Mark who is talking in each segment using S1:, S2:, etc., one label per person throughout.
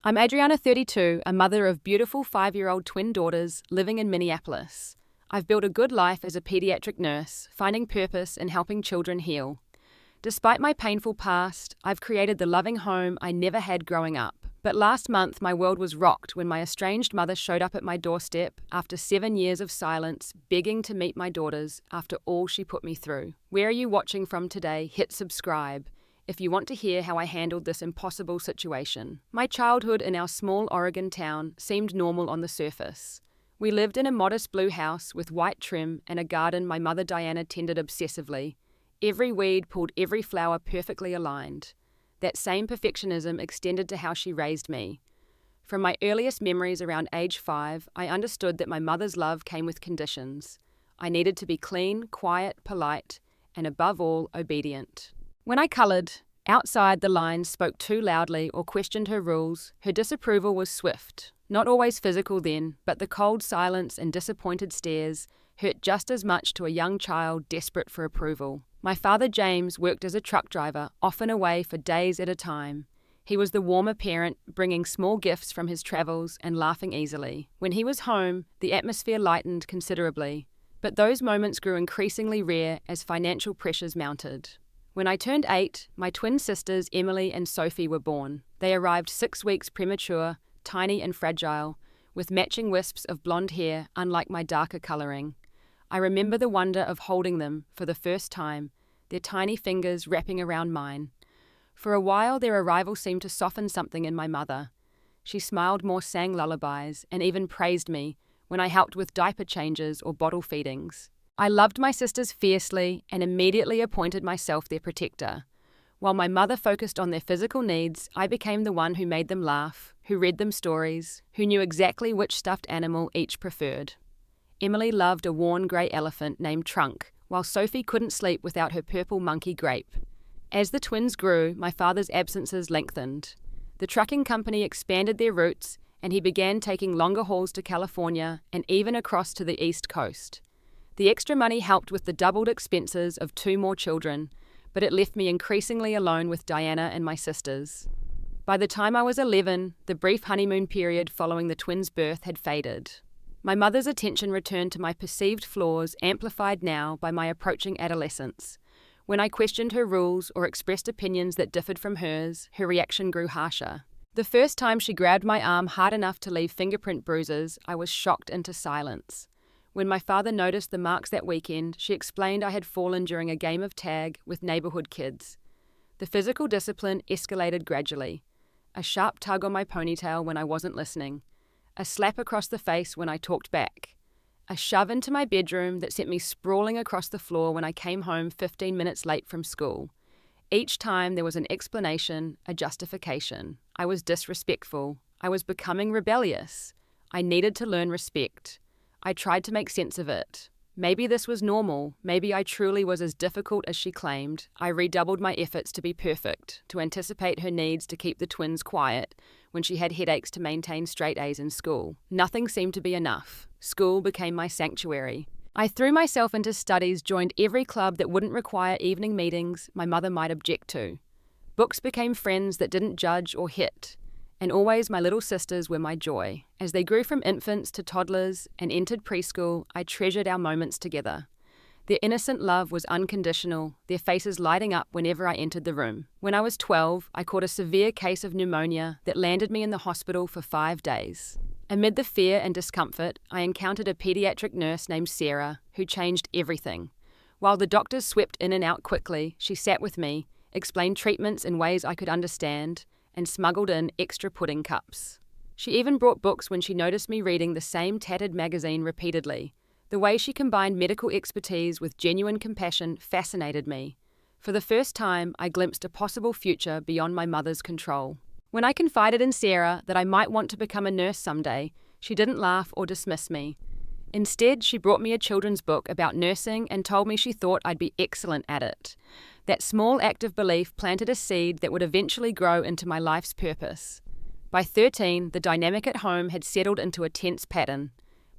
S1: I'm Adriana, 32, a mother of beautiful 5-year-old twin daughters living in Minneapolis. I've built a good life as a pediatric nurse, finding purpose in helping children heal. Despite my painful past, I've created the loving home I never had growing up. But last month, my world was rocked when my estranged mother showed up at my doorstep after 7 years of silence, begging to meet my daughters after all she put me through. Where are you watching from today? Hit subscribe if you want to hear how I handled this impossible situation. My childhood in our small Oregon town seemed normal on the surface. We lived in a modest blue house with white trim and a garden my mother Diana tended obsessively. Every weed pulled, every flower perfectly aligned. That same perfectionism extended to how she raised me. From my earliest memories around age 5, I understood that my mother's love came with conditions. I needed to be clean, quiet, polite, and above all, obedient. When I coloured, outside the lines spoke too loudly or questioned her rules, her disapproval was swift. Not always physical then, but the cold silence and disappointed stares hurt just as much to a young child desperate for approval. My father James worked as a truck driver, often away for days at a time. He was the warmer parent, bringing small gifts from his travels and laughing easily. When he was home, the atmosphere lightened considerably, but those moments grew increasingly rare as financial pressures mounted. When I turned 8, my twin sisters Emily and Sophie were born. They arrived 6 weeks premature, tiny and fragile, with matching wisps of blonde hair unlike my darker colouring. I remember the wonder of holding them for the first time, their tiny fingers wrapping around mine. For a while their arrival seemed to soften something in my mother. She smiled more, sang lullabies, and even praised me when I helped with diaper changes or bottle feedings. I loved my sisters fiercely and immediately appointed myself their protector. While my mother focused on their physical needs, I became the one who made them laugh, who read them stories, who knew exactly which stuffed animal each preferred. Emily loved a worn grey elephant named Trunk, while Sophie couldn't sleep without her purple monkey Grape. As the twins grew, my father's absences lengthened. The trucking company expanded their routes, and he began taking longer hauls to California and even across to the East Coast. The extra money helped with the doubled expenses of 2 more children, but it left me increasingly alone with Diana and my sisters. By the time I was 11, the brief honeymoon period following the twins' birth had faded. My mother's attention returned to my perceived flaws, amplified now by my approaching adolescence. When I questioned her rules or expressed opinions that differed from hers, her reaction grew harsher. The first time she grabbed my arm hard enough to leave fingerprint bruises, I was shocked into silence. When my father noticed the marks that weekend, she explained I had fallen during a game of tag with neighborhood kids. The physical discipline escalated gradually. A sharp tug on my ponytail when I wasn't listening. A slap across the face when I talked back. A shove into my bedroom that sent me sprawling across the floor when I came home 15 minutes late from school. Each time there was an explanation, a justification. I was disrespectful. I was becoming rebellious. I needed to learn respect. I tried to make sense of it. Maybe this was normal. Maybe I truly was as difficult as she claimed. I redoubled my efforts to be perfect, to anticipate her needs to keep the twins quiet when she had headaches to maintain straight A's in school. Nothing seemed to be enough. School became my sanctuary. I threw myself into studies, joined every club that wouldn't require evening meetings my mother might object to. Books became friends that didn't judge or hit. And always my little sisters were my joy. As they grew from infants to toddlers and entered preschool, I treasured our moments together. Their innocent love was unconditional, their faces lighting up whenever I entered the room. When I was 12, I caught a severe case of pneumonia that landed me in the hospital for 5 days. Amid the fear and discomfort, I encountered a pediatric nurse named Sarah, who changed everything. While the doctors swept in and out quickly, she sat with me, explained treatments in ways I could understand, and smuggled in extra pudding cups. She even brought books when she noticed me reading the same tattered magazine repeatedly. The way she combined medical expertise with genuine compassion fascinated me. For the first time, I glimpsed a possible future beyond my mother's control. When I confided in Sarah that I might want to become a nurse someday, she didn't laugh or dismiss me. Instead, she brought me a children's book about nursing and told me she thought I'd be excellent at it. That small act of belief planted a seed that would eventually grow into my life's purpose. By 13, the dynamic at home had settled into a tense pattern.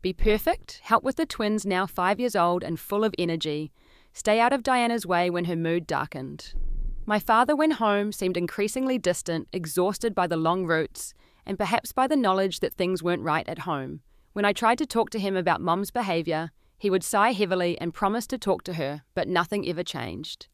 S1: Be perfect, help with the twins now 5 years old and full of energy, stay out of Diana's way when her mood darkened. My father, when home, seemed increasingly distant, exhausted by the long routes, and perhaps by the knowledge that things weren't right at home. When I tried to talk to him about Mom's behavior, he would sigh heavily and promise to talk to her, but nothing ever changed.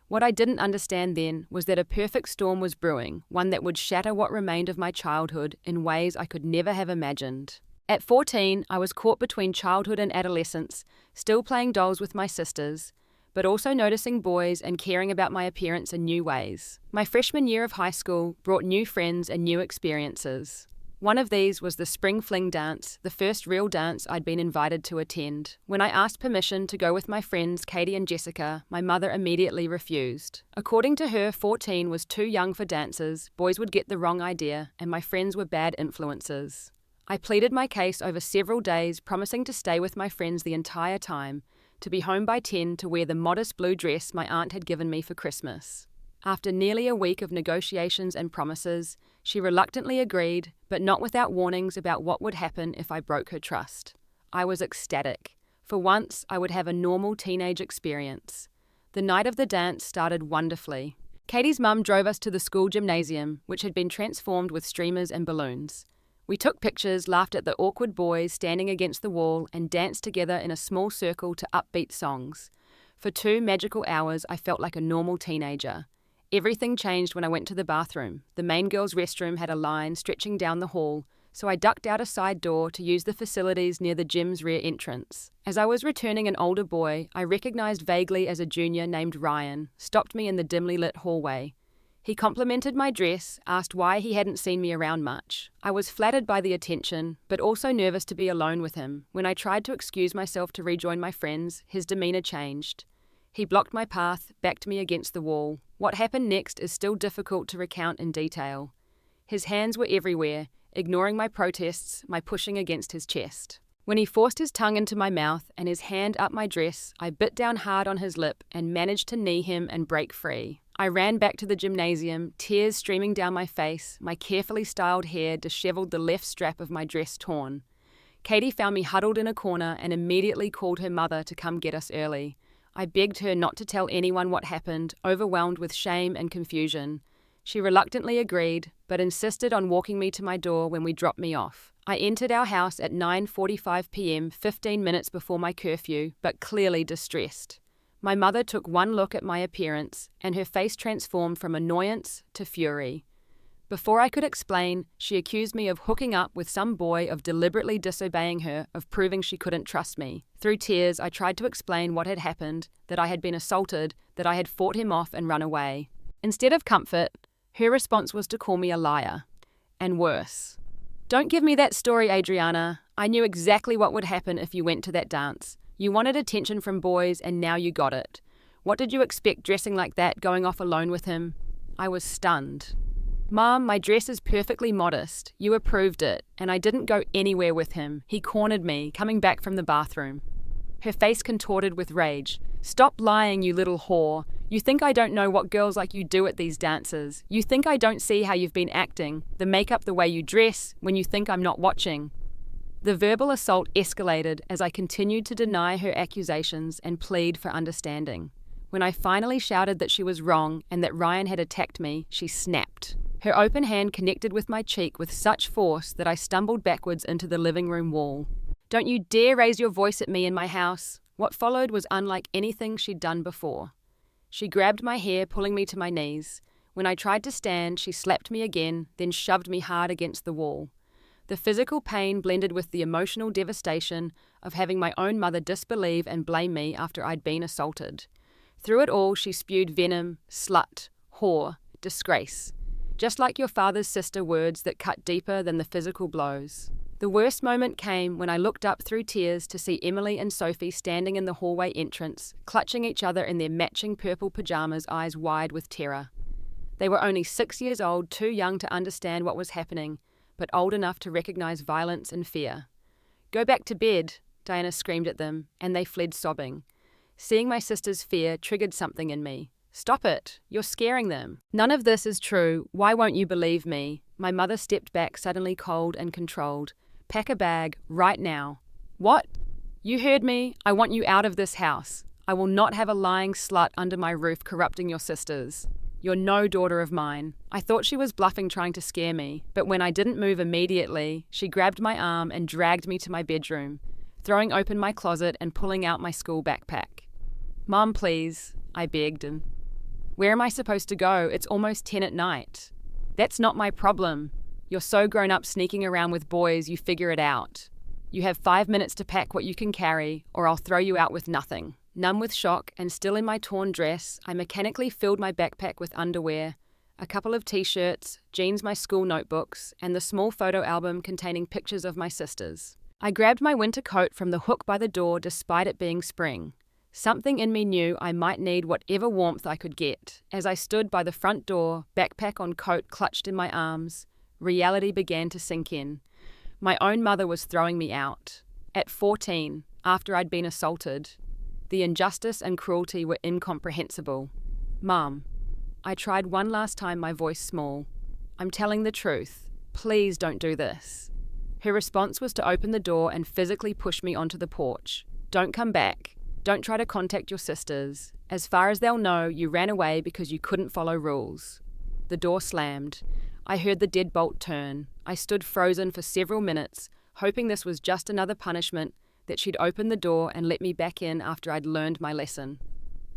S1: What I didn't understand then was that a perfect storm was brewing, one that would shatter what remained of my childhood in ways I could never have imagined. At 14, I was caught between childhood and adolescence, still playing dolls with my sisters, but also noticing boys and caring about my appearance in new ways. My freshman year of high school brought new friends and new experiences. One of these was the Spring Fling dance, the first real dance I'd been invited to attend. When I asked permission to go with my friends Katie and Jessica, my mother immediately refused. According to her, 14 was too young for dances, boys would get the wrong idea, and my friends were bad influences. I pleaded my case over several days, promising to stay with my friends the entire time, to be home by 10 to wear the modest blue dress my aunt had given me for Christmas. After nearly a week of negotiations and promises, she reluctantly agreed, but not without warnings about what would happen if I broke her trust. I was ecstatic. For once, I would have a normal teenage experience. The night of the dance started wonderfully. Katie's mum drove us to the school gymnasium, which had been transformed with streamers and balloons. We took pictures, laughed at the awkward boys standing against the wall, and danced together in a small circle to upbeat songs. For 2 magical hours, I felt like a normal teenager. Everything changed when I went to the bathroom. The main girls' restroom had a line stretching down the hall, so I ducked out a side door to use the facilities near the gym's rear entrance. As I was returning an older boy, I recognized vaguely as a junior named Ryan, stopped me in the dimly lit hallway. He complimented my dress, asked why he hadn't seen me around much. I was flattered by the attention, but also nervous to be alone with him. When I tried to excuse myself to rejoin my friends, his demeanor changed. He blocked my path, backed me against the wall. What happened next is still difficult to recount in detail. His hands were everywhere, ignoring my protests, my pushing against his chest. When he forced his tongue into my mouth and his hand up my dress, I bit down hard on his lip and managed to knee him and break free. I ran back to the gymnasium, tears streaming down my face, my carefully styled hair disheveled, the left strap of my dress torn. Katie found me huddled in a corner and immediately called her mother to come get us early. I begged her not to tell anyone what happened, overwhelmed with shame and confusion. She reluctantly agreed, but insisted on walking me to my door when we dropped me off. I entered our house at 9:45 p.m., 15 minutes before my curfew, but clearly distressed. My mother took one look at my appearance, and her face transformed from annoyance to fury. Before I could explain, she accused me of hooking up with some boy, of deliberately disobeying her, of proving she couldn't trust me. Through tears, I tried to explain what had happened, that I had been assaulted, that I had fought him off and run away. Instead of comfort, her response was to call me a liar. And worse. Don't give me that story, Adriana. I knew exactly what would happen if you went to that dance. You wanted attention from boys, and now you got it. What did you expect dressing like that, going off alone with him? I was stunned. Mom, my dress is perfectly modest. You approved it, and I didn't go anywhere with him. He cornered me, coming back from the bathroom. Her face contorted with rage. Stop lying, you little whore. You think I don't know what girls like you do at these dances. You think I don't see how you've been acting, the makeup, the way you dress, when you think I'm not watching. The verbal assault escalated as I continued to deny her accusations and plead for understanding. When I finally shouted that she was wrong and that Ryan had attacked me, she snapped. Her open hand connected with my cheek with such force that I stumbled backwards into the living room wall. Don't you dare raise your voice at me in my house. What followed was unlike anything she'd done before. She grabbed my hair, pulling me to my knees. When I tried to stand, she slapped me again, then shoved me hard against the wall. The physical pain blended with the emotional devastation of having my own mother disbelieve and blame me after I'd been assaulted. Through it all, she spewed venom, slut, whore, disgrace. Just like your father's sister, words that cut deeper than the physical blows. The worst moment came when I looked up through tears to see Emily and Sophie standing in the hallway entrance, clutching each other in their matching purple pajamas, eyes wide with terror. They were only 6 years old, too young to understand what was happening, but old enough to recognize violence and fear. Go back to bed, Diana screamed at them, and they fled sobbing. Seeing my sister's fear triggered something in me. Stop it, you're scaring them. None of this is true, why won't you believe me? My mother stepped back, suddenly cold and controlled. Pack a bag, right now. What? You heard me, I want you out of this house. I will not have a lying slut under my roof corrupting your sisters. "You're no daughter of mine." I thought she was bluffing, trying to scare me, but when I didn't move immediately, she grabbed my arm and dragged me to my bedroom, throwing open my closet and pulling out my school backpack. "Mom, please," I begged. "And where am I supposed to go? It's almost 10 at night." "That's not my problem. You're so grown up sneaking around with boys, you figure it out. You have 5 minutes to pack what you can carry, or I'll throw you out with nothing." Numb with shock and still in my torn dress, I mechanically filled my backpack with underwear, a couple of t-shirts, jeans, my school notebooks, and the small photo album containing pictures of my sisters. I grabbed my winter coat from the hook by the door despite it being spring. Something in me knew I might need whatever warmth I could get. As I stood by the front door, backpack on coat clutched in my arms, reality began to sink in. My own mother was throwing me out. At 14, after I'd been assaulted. The injustice and cruelty were incomprehensible. "Mum," I tried one last time, my voice small. "I'm telling the truth. Please don't do this." Her response was to open the door and physically push me onto the porch. "Don't come back. Don't try to contact your sisters. As far as they'll know, you ran away because you couldn't follow rules." The door slammed. I heard the deadbolt turn. I stood frozen for several minutes, hoping this was just another punishment, that she'd open the door and let me back in after I'd learned my lesson.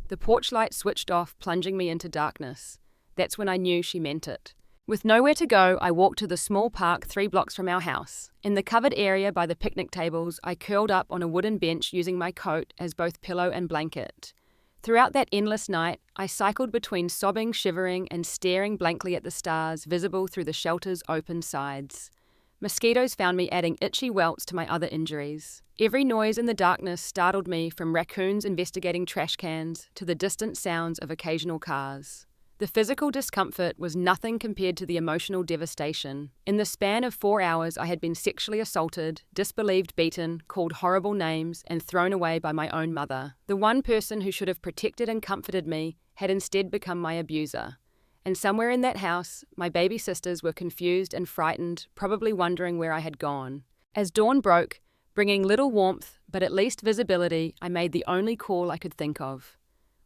S1: The porch light switched off, plunging me into darkness. That's when I knew she meant it. With nowhere to go, I walked to the small park 3 blocks from our house. In the covered area by the picnic tables, I curled up on a wooden bench using my coat as both pillow and blanket. Throughout that endless night, I cycled between sobbing, shivering, and staring blankly at the stars visible through the shelter's open sides. Mosquitoes found me adding itchy welts to my other injuries. Every noise in the darkness startled me, from raccoons investigating trash cans to the distant sounds of occasional cars. The physical discomfort was nothing compared to the emotional devastation. In the span of 4 hours, I had been sexually assaulted, disbelieved, beaten, called horrible names, and thrown away by my own mother. The one person who should have protected and comforted me had instead become my abuser. And somewhere in that house, my baby sisters were confused and frightened, probably wondering where I had gone. As dawn broke, bringing little warmth, but at least visibility, I made the only call I could think of.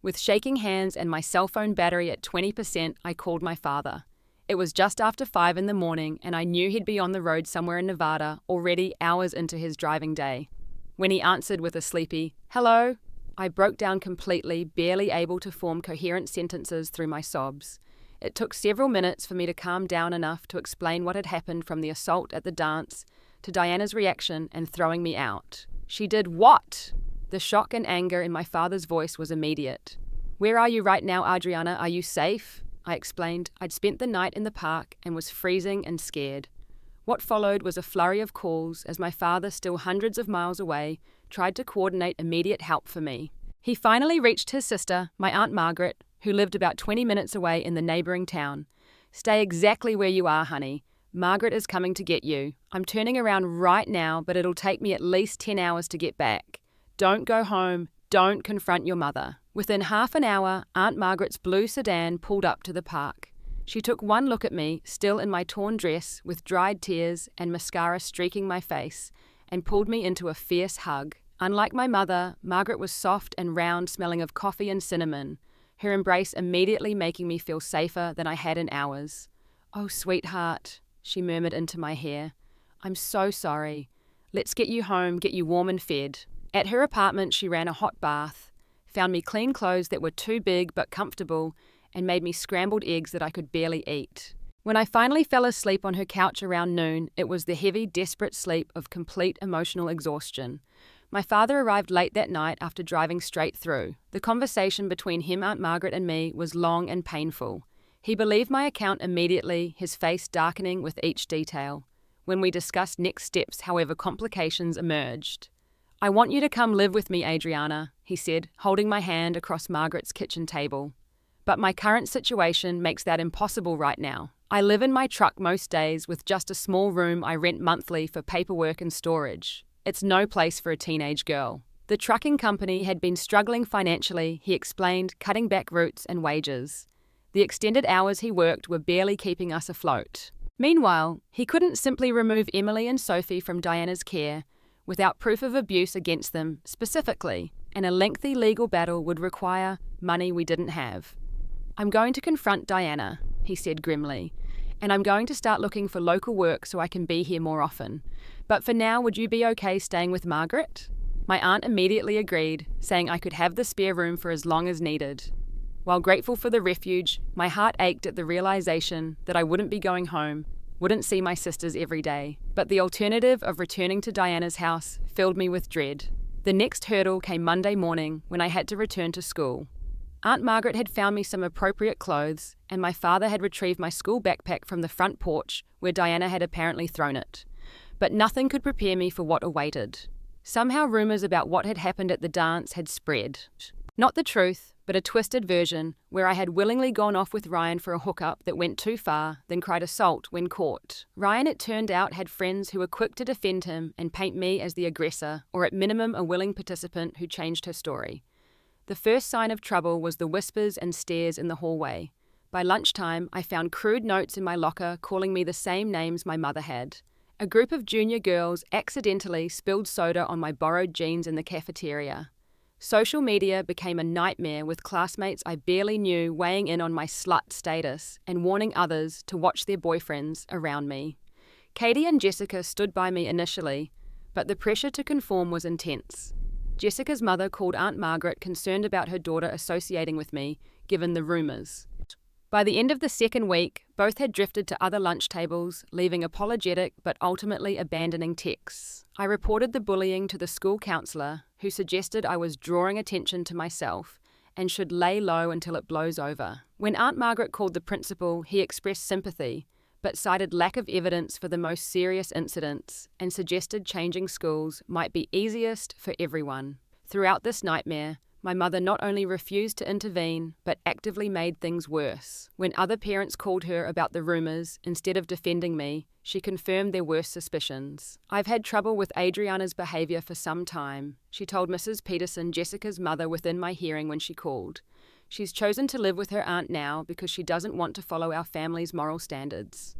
S1: With shaking hands and my cell phone battery at 20%, I called my father. It was just after 5 in the morning, and I knew he'd be on the road somewhere in Nevada, already hours into his driving day. When he answered with a sleepy, "Hello," I broke down completely, barely able to form coherent sentences through my sobs. It took several minutes for me to calm down enough to explain what had happened, from the assault at the dance to Diana's reaction and throwing me out. "She did what?" The shock and anger in my father's voice was immediate. "Where are you right now, Adriana? Are you safe?" I explained. I'd spent the night in the park and was freezing and scared. What followed was a flurry of calls as my father, still hundreds of miles away, tried to coordinate immediate help for me. He finally reached his sister, my Aunt Margaret, who lived about 20 minutes away in the neighbouring town. "Stay exactly where you are, honey. Margaret is coming to get you. I'm turning around right now, but it'll take me at least 10 hours to get back. Don't go home. Don't confront your mother." Within half an hour, Aunt Margaret's blue sedan pulled up to the park. She took one look at me, still in my torn dress, with dried tears and mascara streaking my face, and pulled me into a fierce hug. Unlike my mother, Margaret was soft and round, smelling of coffee and cinnamon, her embrace immediately making me feel safer than I had in hours. "Oh, sweetheart," she murmured into my hair. "I'm so sorry. Let's get you home, get you warm and fed." At her apartment, she ran a hot bath, found me clean clothes that were too big but comfortable, and made me scrambled eggs that I could barely eat. When I finally fell asleep on her couch around noon, it was the heavy, desperate sleep of complete emotional exhaustion. My father arrived late that night after driving straight through. The conversation between him, Aunt Margaret, and me was long and painful. He believed my account immediately, his face darkening with each detail. When we discussed next steps, however, complications emerged. "I want you to come live with me, Adriana," he said, holding my hand across Margaret's kitchen table. "But my current situation makes that impossible right now. I live in my truck most days with just a small room I rent monthly for paperwork and storage. It's no place for a teenage girl." The trucking company had been struggling financially, he explained, cutting back routes and wages. The extended hours he worked were barely keeping us afloat. Meanwhile, he couldn't simply remove Emily and Sophie from Diana's care without proof of abuse against them specifically, and a lengthy legal battle would require money we didn't have. "I'm going to confront Diana," he said grimly, "and I'm going to start looking for local work so I can be here more often. But for now, would you be okay staying with Margaret?" My aunt immediately agreed, saying I could have the spare room for as long as needed. While grateful for the refuge, my heart ached at the realization that I wouldn't be going home, wouldn't see my sisters every day. But the alternative of returning to Diana's house filled me with dread. The next hurdle came Monday morning when I had to return to school. Aunt Margaret had found me some appropriate clothes, and my father had retrieved my school backpack from the front porch where Diana had apparently thrown it. But nothing could prepare me for what awaited. Somehow rumours about what had happened at the dance had spread. Not the truth, but a twisted version where I had willingly gone off with Ryan for a hookup that went too far, then cried assault when caught. Ryan, it turned out, had friends who were quick to defend him and paint me as the aggressor, or at minimum a willing participant who changed her story. The first sign of trouble was the whispers and stares in the hallway. By lunchtime, I found crude notes in my locker calling me the same names my mother had. A group of junior girls accidentally spilled soda on my borrowed jeans in the cafeteria. Social media became a nightmare with classmates I barely knew weighing in on my slut status and warning others to watch their boyfriends around me. Katie and Jessica stood by me initially, but the pressure to conform was intense. Jessica's mother called Aunt Margaret concerned about her daughter associating with me, given the rumours. By the end of the second week, both had drifted to other lunch tables, leaving apologetic but ultimately abandoning texts. I reported the bullying to the school counsellor, who suggested I was drawing attention to myself and should lay low until it blows over. When Aunt Margaret called the principal, he expressed sympathy, but cited lack of evidence for the most serious incidents and suggested changing schools might be easiest for everyone. Throughout this nightmare, my mother not only refused to intervene, but actively made things worse. When other parents called her about the rumours, instead of defending me, she confirmed their worst suspicions. "I've had trouble with Adriana's behaviour for some time," she told Mrs. Peterson, Jessica's mother, within my hearing when she called. "She's chosen to live with her aunt now because she doesn't want to follow our family's moral standards."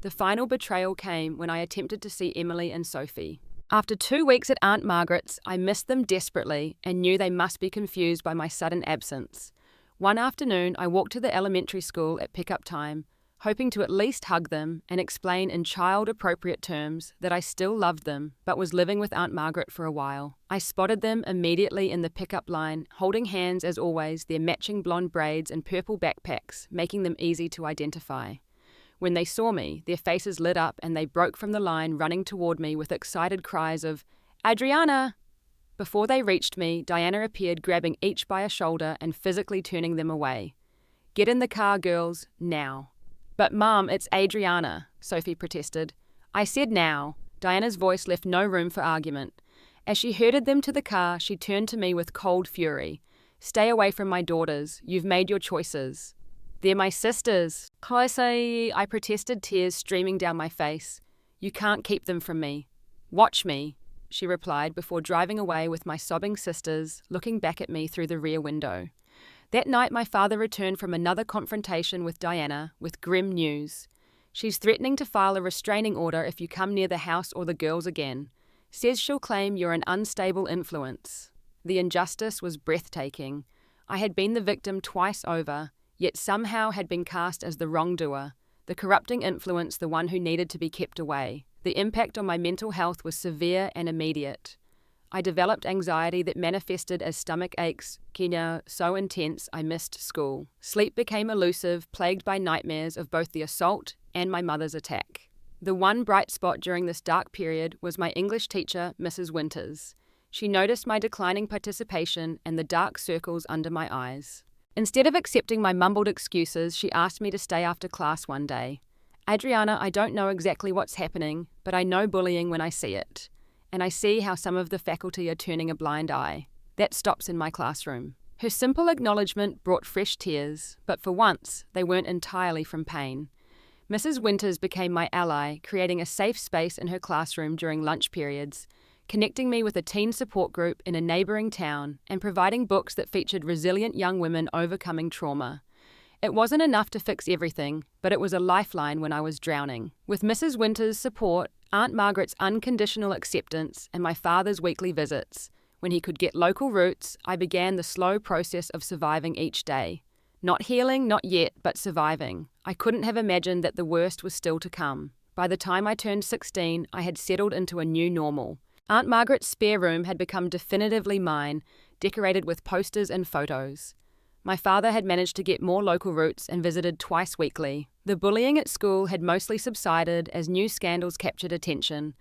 S1: The final betrayal came when I attempted to see Emily and Sophie. After 2 weeks at Aunt Margaret's, I missed them desperately and knew they must be confused by my sudden absence. One afternoon, I walked to the elementary school at pickup time, hoping to at least hug them and explain in child-appropriate terms that I still loved them but was living with Aunt Margaret for a while. I spotted them immediately in the pickup line, holding hands as always, their matching blonde braids and purple backpacks, making them easy to identify. When they saw me, their faces lit up and they broke from the line, running toward me with excited cries of, "Adriana!" Before they reached me, Diana appeared, grabbing each by a shoulder and physically turning them away. "Get in the car, girls, now." "But Mom, it's Adriana," Sophie protested. "I said now." Diana's voice left no room for argument. As she herded them to the car, she turned to me with cold fury. "Stay away from my daughters. You've made your choices." "They're my sisters." I protested, tears streaming down my face. "You can't keep them from me." "Watch me," she replied before driving away with my sobbing sisters, looking back at me through the rear window. That night my father returned from another confrontation with Diana with grim news. "She's threatening to file a restraining order if you come near the house or the girls again. Says she'll claim you're an unstable influence." The injustice was breathtaking. I had been the victim twice over, yet somehow had been cast as the wrongdoer, the corrupting influence, the one who needed to be kept away. The impact on my mental health was severe and immediate. I developed anxiety that manifested as stomach aches, so intense I missed school. Sleep became elusive, plagued by nightmares of both the assault and my mother's attack. The one bright spot during this dark period was my English teacher, Mrs. Winters. She noticed my declining participation and the dark circles under my eyes. Instead of accepting my mumbled excuses, she asked me to stay after class one day. "Adriana, I don't know exactly what's happening, but I know bullying when I see it. And I see how some of the faculty are turning a blind eye. That stops in my classroom." Her simple acknowledgement brought fresh tears, but for once, they weren't entirely from pain. Mrs. Winters became my ally, creating a safe space in her classroom during lunch periods, connecting me with a teen support group in a neighbouring town, and providing books that featured resilient young women overcoming trauma. It wasn't enough to fix everything, but it was a lifeline when I was drowning. With Mrs. Winters' support, Aunt Margaret's unconditional acceptance, and my father's weekly visits, when he could get local routes, I began the slow process of surviving each day. Not healing, not yet, but surviving. I couldn't have imagined that the worst was still to come. By the time I turned 16, I had settled into a new normal. Aunt Margaret's spare room had become definitively mine, decorated with posters and photos. My father had managed to get more local routes and visited twice weekly. The bullying at school had mostly subsided as new scandals captured attention,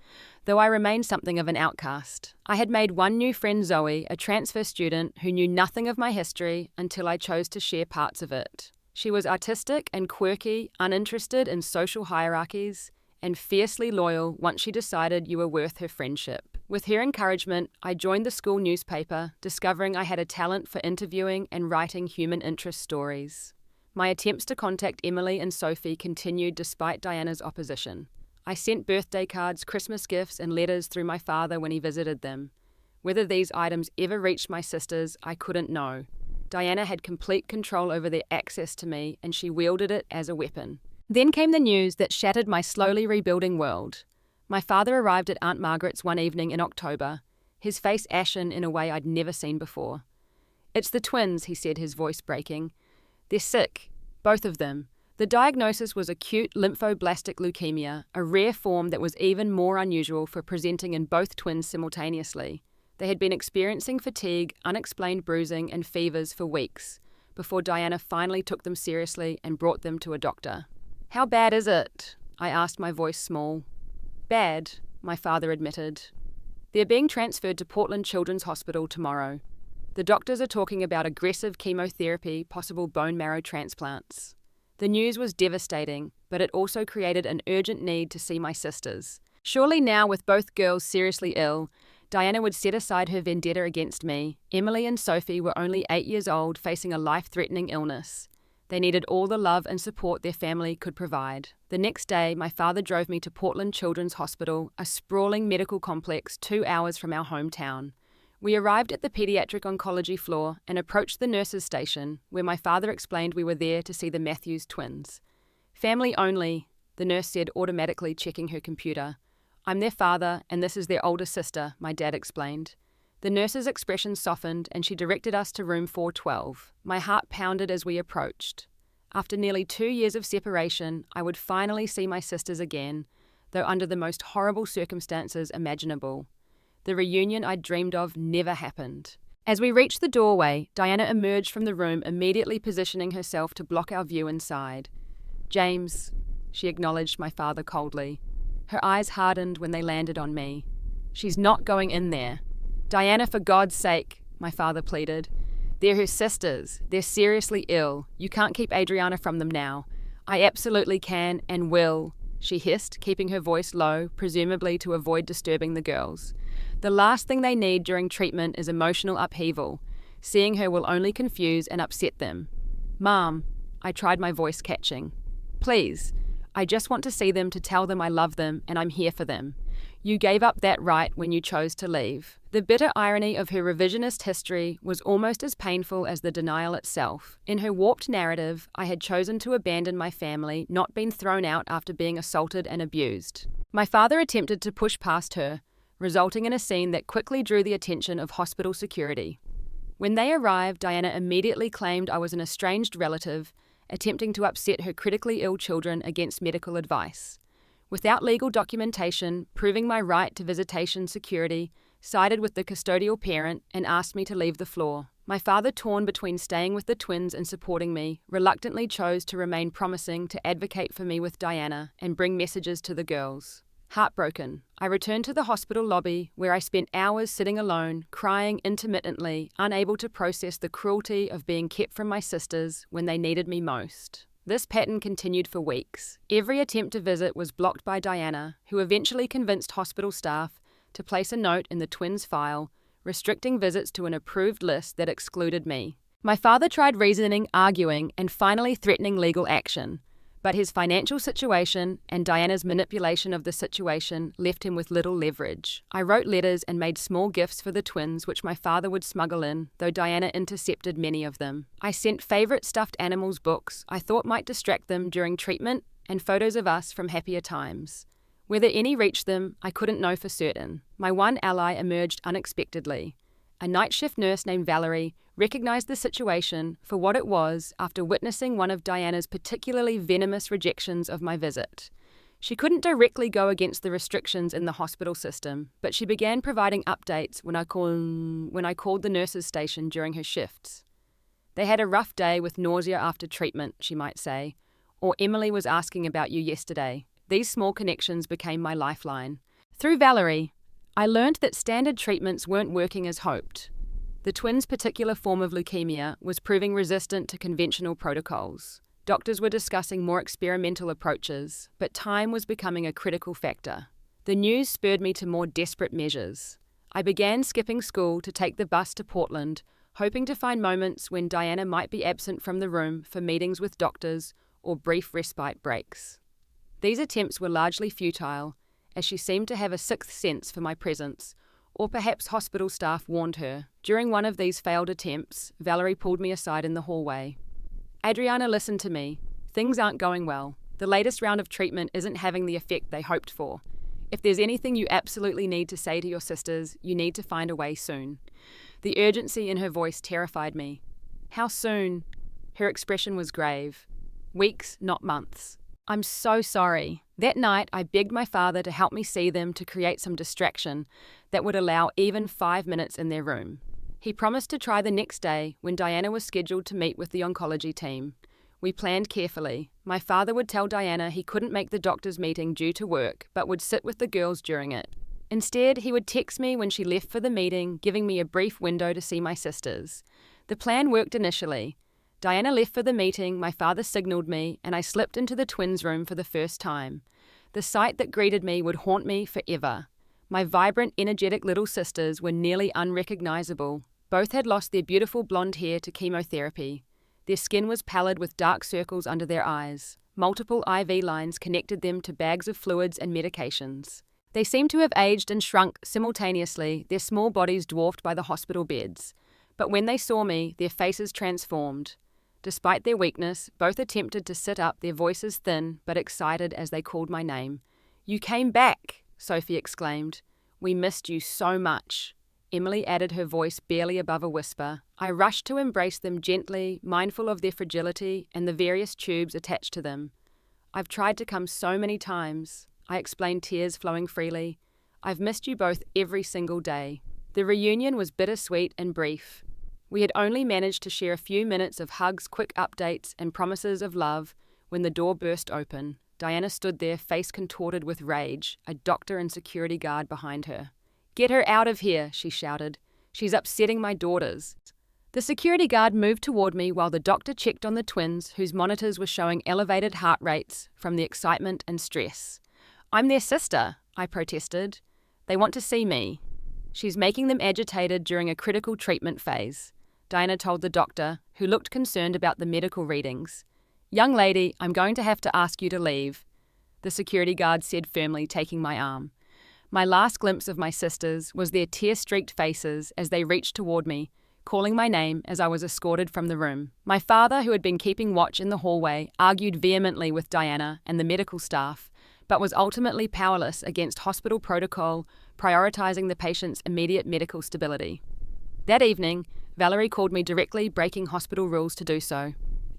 S1: though I remained something of an outcast. I had made one new friend, Zoe, a transfer student who knew nothing of my history until I chose to share parts of it. She was artistic and quirky, uninterested in social hierarchies, and fiercely loyal once she decided you were worth her friendship. With her encouragement, I joined the school newspaper, discovering I had a talent for interviewing and writing human interest stories. My attempts to contact Emily and Sophie continued despite Diana's opposition. I sent birthday cards, Christmas gifts, and letters through my father when he visited them. Whether these items ever reached my sisters, I couldn't know. Diana had complete control over their access to me, and she wielded it as a weapon. Then came the news that shattered my slowly rebuilding world. My father arrived at Aunt Margaret's one evening in October, his face ashen in a way I'd never seen before. "It's the twins," he said, his voice breaking. "They're sick, both of them." The diagnosis was acute lymphoblastic leukemia, a rare form that was even more unusual for presenting in both twins simultaneously. They had been experiencing fatigue, unexplained bruising, and fevers for weeks, before Diana finally took them seriously and brought them to a doctor. "How bad is it?" I asked, my voice small. "Bad," my father admitted. "They're being transferred to Portland Children's Hospital tomorrow. The doctors are talking about aggressive chemotherapy, possible bone marrow transplants." The news was devastating, but it also created an urgent need to see my sisters. Surely now, with both girls seriously ill, Diana would set aside her vendetta against me. Emily and Sophie were only 8 years old, facing a life-threatening illness. They needed all the love and support their family could provide. The next day, my father drove me to Portland Children's Hospital, a sprawling medical complex 2 hours from our hometown. We arrived at the pediatric oncology floor and approached the nurses' station, where my father explained we were there to see the Matthews twins. "Family only," the nurse said, automatically checking her computer. "I'm their father, and this is their older sister," my dad explained. The nurse's expression softened, and she directed us to room 412. My heart pounded as we approached. After nearly 2 years of separation, I would finally see my sisters again, though under the most horrible circumstances imaginable. The reunion I'd dreamed of never happened. As we reached the doorway, Diana emerged from the room, immediately positioning herself to block our view inside. "James," she acknowledged my father coldly. Her eyes hardened when they landed on me. "She's not going in there." "Diana, for God's sake," my father pleaded. "They're her sisters. They're seriously ill. You can't keep Adriana from them now." "I absolutely can and will," she hissed, keeping her voice low, presumably to avoid disturbing the girls. "The last thing they need during treatment is emotional upheaval. Seeing her will only confuse and upset them." "Mom," I tried, my voice catching. "Please, I just want to see them, to tell them I love them and I'm here for them. You gave up that right when you chose to leave." The bitter irony of her revisionist history was almost as painful as the denial itself. In her warped narrative, I had chosen to abandon my family, not been thrown out after being assaulted and abused. My father attempted to push past her, resulting in a scene that quickly drew the attention of hospital security. When they arrived, Diana immediately claimed I was an estranged relative, attempting to upset her critically ill children against medical advice. Without legal documentation proving my right to visitation, security sided with the custodial parent and asked me to leave the floor. My father, torn between staying with the twins and supporting me, reluctantly chose to remain, promising to advocate for me with Diana and bring messages to the girls. Heartbroken, I returned to the hospital lobby, where I spent hours sitting alone, crying intermittently, unable to process the cruelty of being kept from my sisters when they needed me most. This pattern continued for weeks. Every attempt to visit was blocked by Diana, who eventually convinced hospital staff to place a note in the twins' file, restricting visits to an approved list that excluded me. My father tried reasoning, arguing, and finally threatening legal action. But his financial situation and Diana's manipulation of the situation left him with little leverage. I wrote letters and made small gifts for the twins, which my father would smuggle in, though Diana intercepted many of them. I sent favourite stuffed animals books I thought might distract them during treatment, and photos of us from happier times. Whether any reached them, I couldn't know for certain. My one ally emerged unexpectedly. a night shift nurse named Valerie, recognized the situation for what it was after witnessing one of Diana's particularly venomous rejections of my visit. She couldn't directly go against the restrictions in the hospital system, but she began providing updates when I called the nurses' station during her shifts. They had a rough day with nausea after treatment, she might say, or Emily was asking about you yesterday. These small connections became my lifeline. Through Valerie, I learned that standard treatments weren't working as hoped. The twins' particular form of leukemia was proving resistant to conventional protocols. Doctors were discussing more experimental approaches, but time was becoming a critical factor. The news spurred me to more desperate measures. I began skipping school to take the bus to Portland, hoping to find moments when Diana might be absent from the room for meetings with doctors or brief respite breaks. These attempts were largely futile, as she seemed to have a sixth sense for my presence, or perhaps hospital staff warned her. During one of these failed attempts, Valerie pulled me aside in the hallway. "Adriana, listen to me. Things aren't going well. The latest round of treatment isn't having the effect they hoped for. If there's anything you absolutely need to say to your sisters, you need to find a way soon." The urgency in her voice terrified me. "How soon?" Her expression was grave. "Weeks, not months." "I'm so sorry." That night, I begged my father to help me see them to create some distraction that would allow even 5 minutes in their room. He promised to try the next day when Diana was scheduled to meet with the oncology team. We planned carefully. My father would tell Diana he couldn't make the doctor's meeting due to work, but would sit with the girls during it. Instead, he would text me when she left for the meeting, giving me a brief window to see my sisters. The plan worked initially. Diana left for the meeting, my father signaled me, and I slipped into the twins' room for the first time. The sight that greeted me would haunt me forever. My vibrant, energetic little sisters were nearly unrecognizable. Both had lost their beautiful blonde hair to chemotherapy. Their skin was pallid with dark circles under their eyes. Multiple IV lines connected them to bags of fluids and medications. They seemed to have aged and shrunk simultaneously, their small bodies dwarfed by the hospital beds. But when they saw me, their faces transformed. Despite their weakness, both attempted to sit up, their voices thin but excited as they called my name. "You came back!" Sophie exclaimed. "We missed you so much." Emily added, her voice barely above a whisper. I rushed to embrace them gently, mindful of their fragility and the various tubes attached to them. "I've tried to come so many times," I explained, tears flowing freely. "I've missed you both every single day." The reunion was bittersweet and brief. We had only managed to share a few minutes of hugs, quick updates, and promises of love when the door burst open. Diana stood there, face contorted with rage, a doctor and security guard behind her. "Get her out of here," she shouted. "She's upsetting my daughters." The security guard moved toward me while the doctor checked on the twins, whose monitors were showing elevated heart rates from the excitement and stress. "I'm their sister," I protested. "They want to see me." "She's making them agitated during a critical treatment phase," Diana told the doctor, who looked concerned about the medical readings. "Young lady, I'm going to have to ask you to leave," the security guard said firmly, taking my arm. My last glimpse of my sisters was their tear-streaked faces as they reached toward me, calling my name as I was escorted from the room. My father, who had been keeping watch in the hallway, argued vehemently with Diana and the medical staff, but was ultimately powerless against hospital protocol, prioritizing the patient's immediate medical stability. That evening, Valerie called me directly, breaking hospital rules to do so.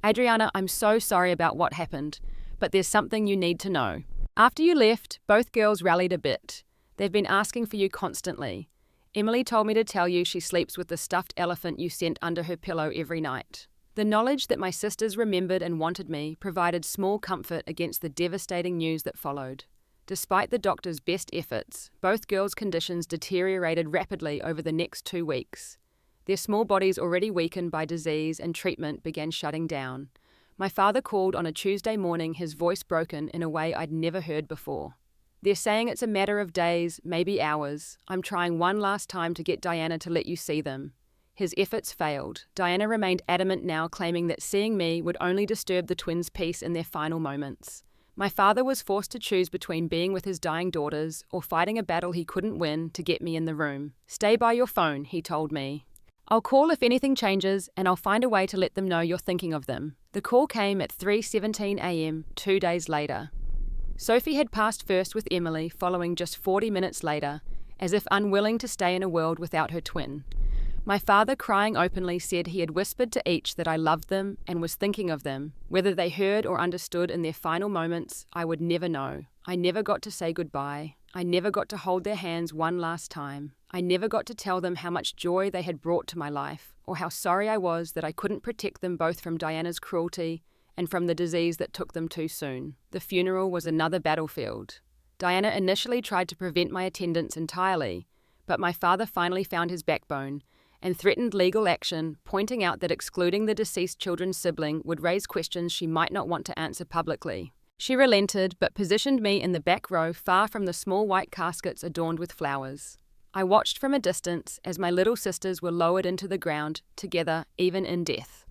S1: "Adriana, I'm so sorry about what happened, but there's something you need to know. After you left, both girls rallied a bit. They've been asking for you constantly. Emily told me to tell you she sleeps with the stuffed elephant you sent under her pillow every night." The knowledge that my sisters remembered and wanted me provided small comfort against the devastating news that followed. Despite the doctor's best efforts, both girls' conditions deteriorated rapidly over the next 2 weeks. Their small bodies, already weakened by disease and treatment, began shutting down. My father called on a Tuesday morning, his voice broken in a way I'd never heard before. "They're saying it's a matter of days, maybe hours. I'm trying one last time to get Diana to let you see them." His efforts failed. Diana remained adamant now, claiming that seeing me would only disturb the twins' peace in their final moments. My father was forced to choose between being with his dying daughters or fighting a battle he couldn't win to get me in the room. "Stay by your phone," he told me. "I'll call if anything changes, and I'll find a way to let them know you're thinking of them." The call came at 3:17 a.m. 2 days later. Sophie had passed first with Emily, following just 40 minutes later, as if unwilling to stay in a world without her twin. My father, crying openly, said he had whispered to each that I loved them and was thinking of them. Whether they heard or understood in their final moments, I would never know. I never got to say goodbye. I never got to hold their hands one last time. I never got to tell them how much joy they had brought to my life, or how sorry I was that I couldn't protect them both from Diana's cruelty and from the disease that took them too soon. The funeral was another battlefield. Diana initially tried to prevent my attendance entirely, but my father finally found his backbone and threatened legal action, pointing out that excluding the deceased children's sibling would raise questions she might not want to answer publicly. She relented, but positioned me in the back row, far from the small white caskets adorned with flowers. I watched from a distance as my little sisters were lowered into the ground, together, even in death.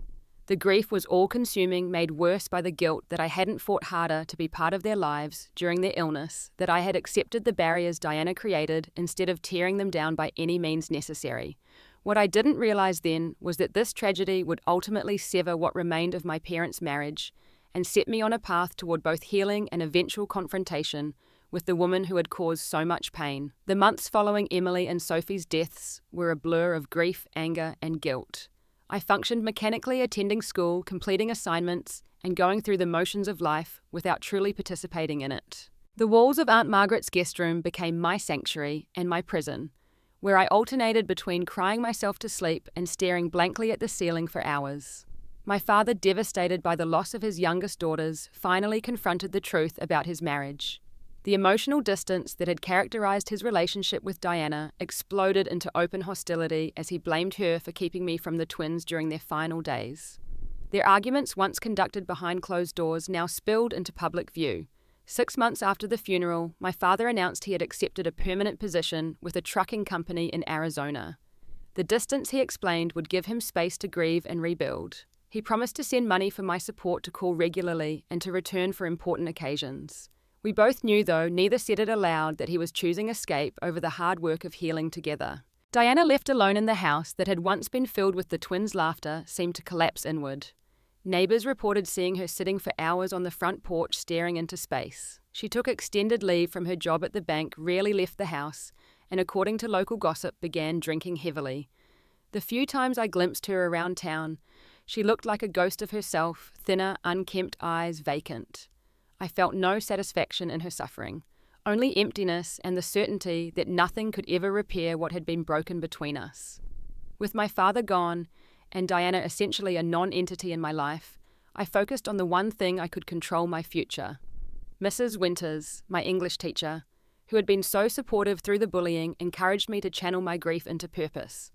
S1: The grief was all-consuming, made worse by the guilt that I hadn't fought harder to be part of their lives during their illness, that I had accepted the barriers Diana created instead of tearing them down by any means necessary. What I didn't realize then was that this tragedy would ultimately sever what remained of my parents' marriage and set me on a path toward both healing and eventual confrontation with the woman who had caused so much pain. The months following Emily and Sophie's deaths were a blur of grief, anger, and guilt. I functioned mechanically, attending school, completing assignments, and going through the motions of life without truly participating in it. The walls of Aunt Margaret's guest room became my sanctuary and my prison, where I alternated between crying myself to sleep and staring blankly at the ceiling for hours. My father, devastated by the loss of his youngest daughters, finally confronted the truth about his marriage. The emotional distance that had characterized his relationship with Diana exploded into open hostility as he blamed her for keeping me from the twins during their final days. Their arguments, once conducted behind closed doors, now spilled into public view. 6 months after the funeral, my father announced he had accepted a permanent position with a trucking company in Arizona. The distance, he explained, would give him space to grieve and rebuild. He promised to send money for my support to call regularly and to return for important occasions. We both knew, though neither said it aloud, that he was choosing escape over the hard work of healing together. Diana, left alone in the house that had once been filled with the twins' laughter, seemed to collapse inward. Neighbours reported seeing her sitting for hours on the front porch staring into space. She took extended leave from her job at the bank, rarely left the house, and according to local gossip, began drinking heavily. The few times I glimpsed her around town, she looked like a ghost of herself, thinner, unkempt eyes vacant. I felt no satisfaction in her suffering, only emptiness and the certainty that nothing could ever repair what had been broken between us. With my father gone, and Diana essentially a non-entity in my life, I focused on the one thing I could control: my future. Mrs. Winters, my English teacher, who had been so supportive through the bullying, encouraged me to channel my grief into purpose.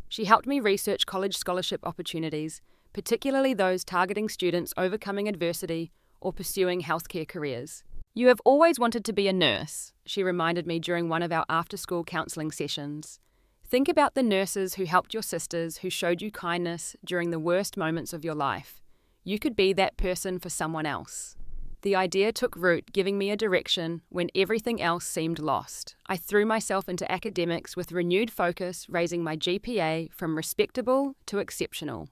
S1: She helped me research college scholarship opportunities, particularly those targeting students overcoming adversity or pursuing healthcare careers. "You have always wanted to be a nurse," she reminded me during one of our after-school counselling sessions. "Think about the nurses who helped your sisters, who showed you kindness during the worst moments of your life. You could be that person for someone else." The idea took root, giving me a direction when everything else seemed lost. I threw myself into academics with renewed focus, raising my GPA from respectable to exceptional.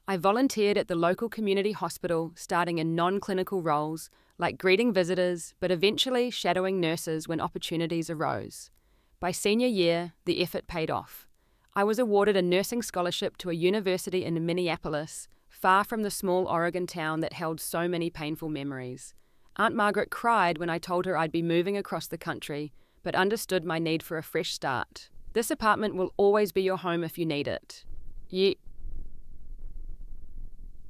S1: I volunteered at the local community hospital, starting in non-clinical roles like greeting visitors, but eventually shadowing nurses when opportunities arose. By senior year, the effort paid off. I was awarded a nursing scholarship to a university in Minneapolis, far from the small Oregon town that held so many painful memories. Aunt Margaret cried when I told her I'd be moving across the country, but understood my need for a fresh start. "This apartment will always be your home if you need it." "Yeah,"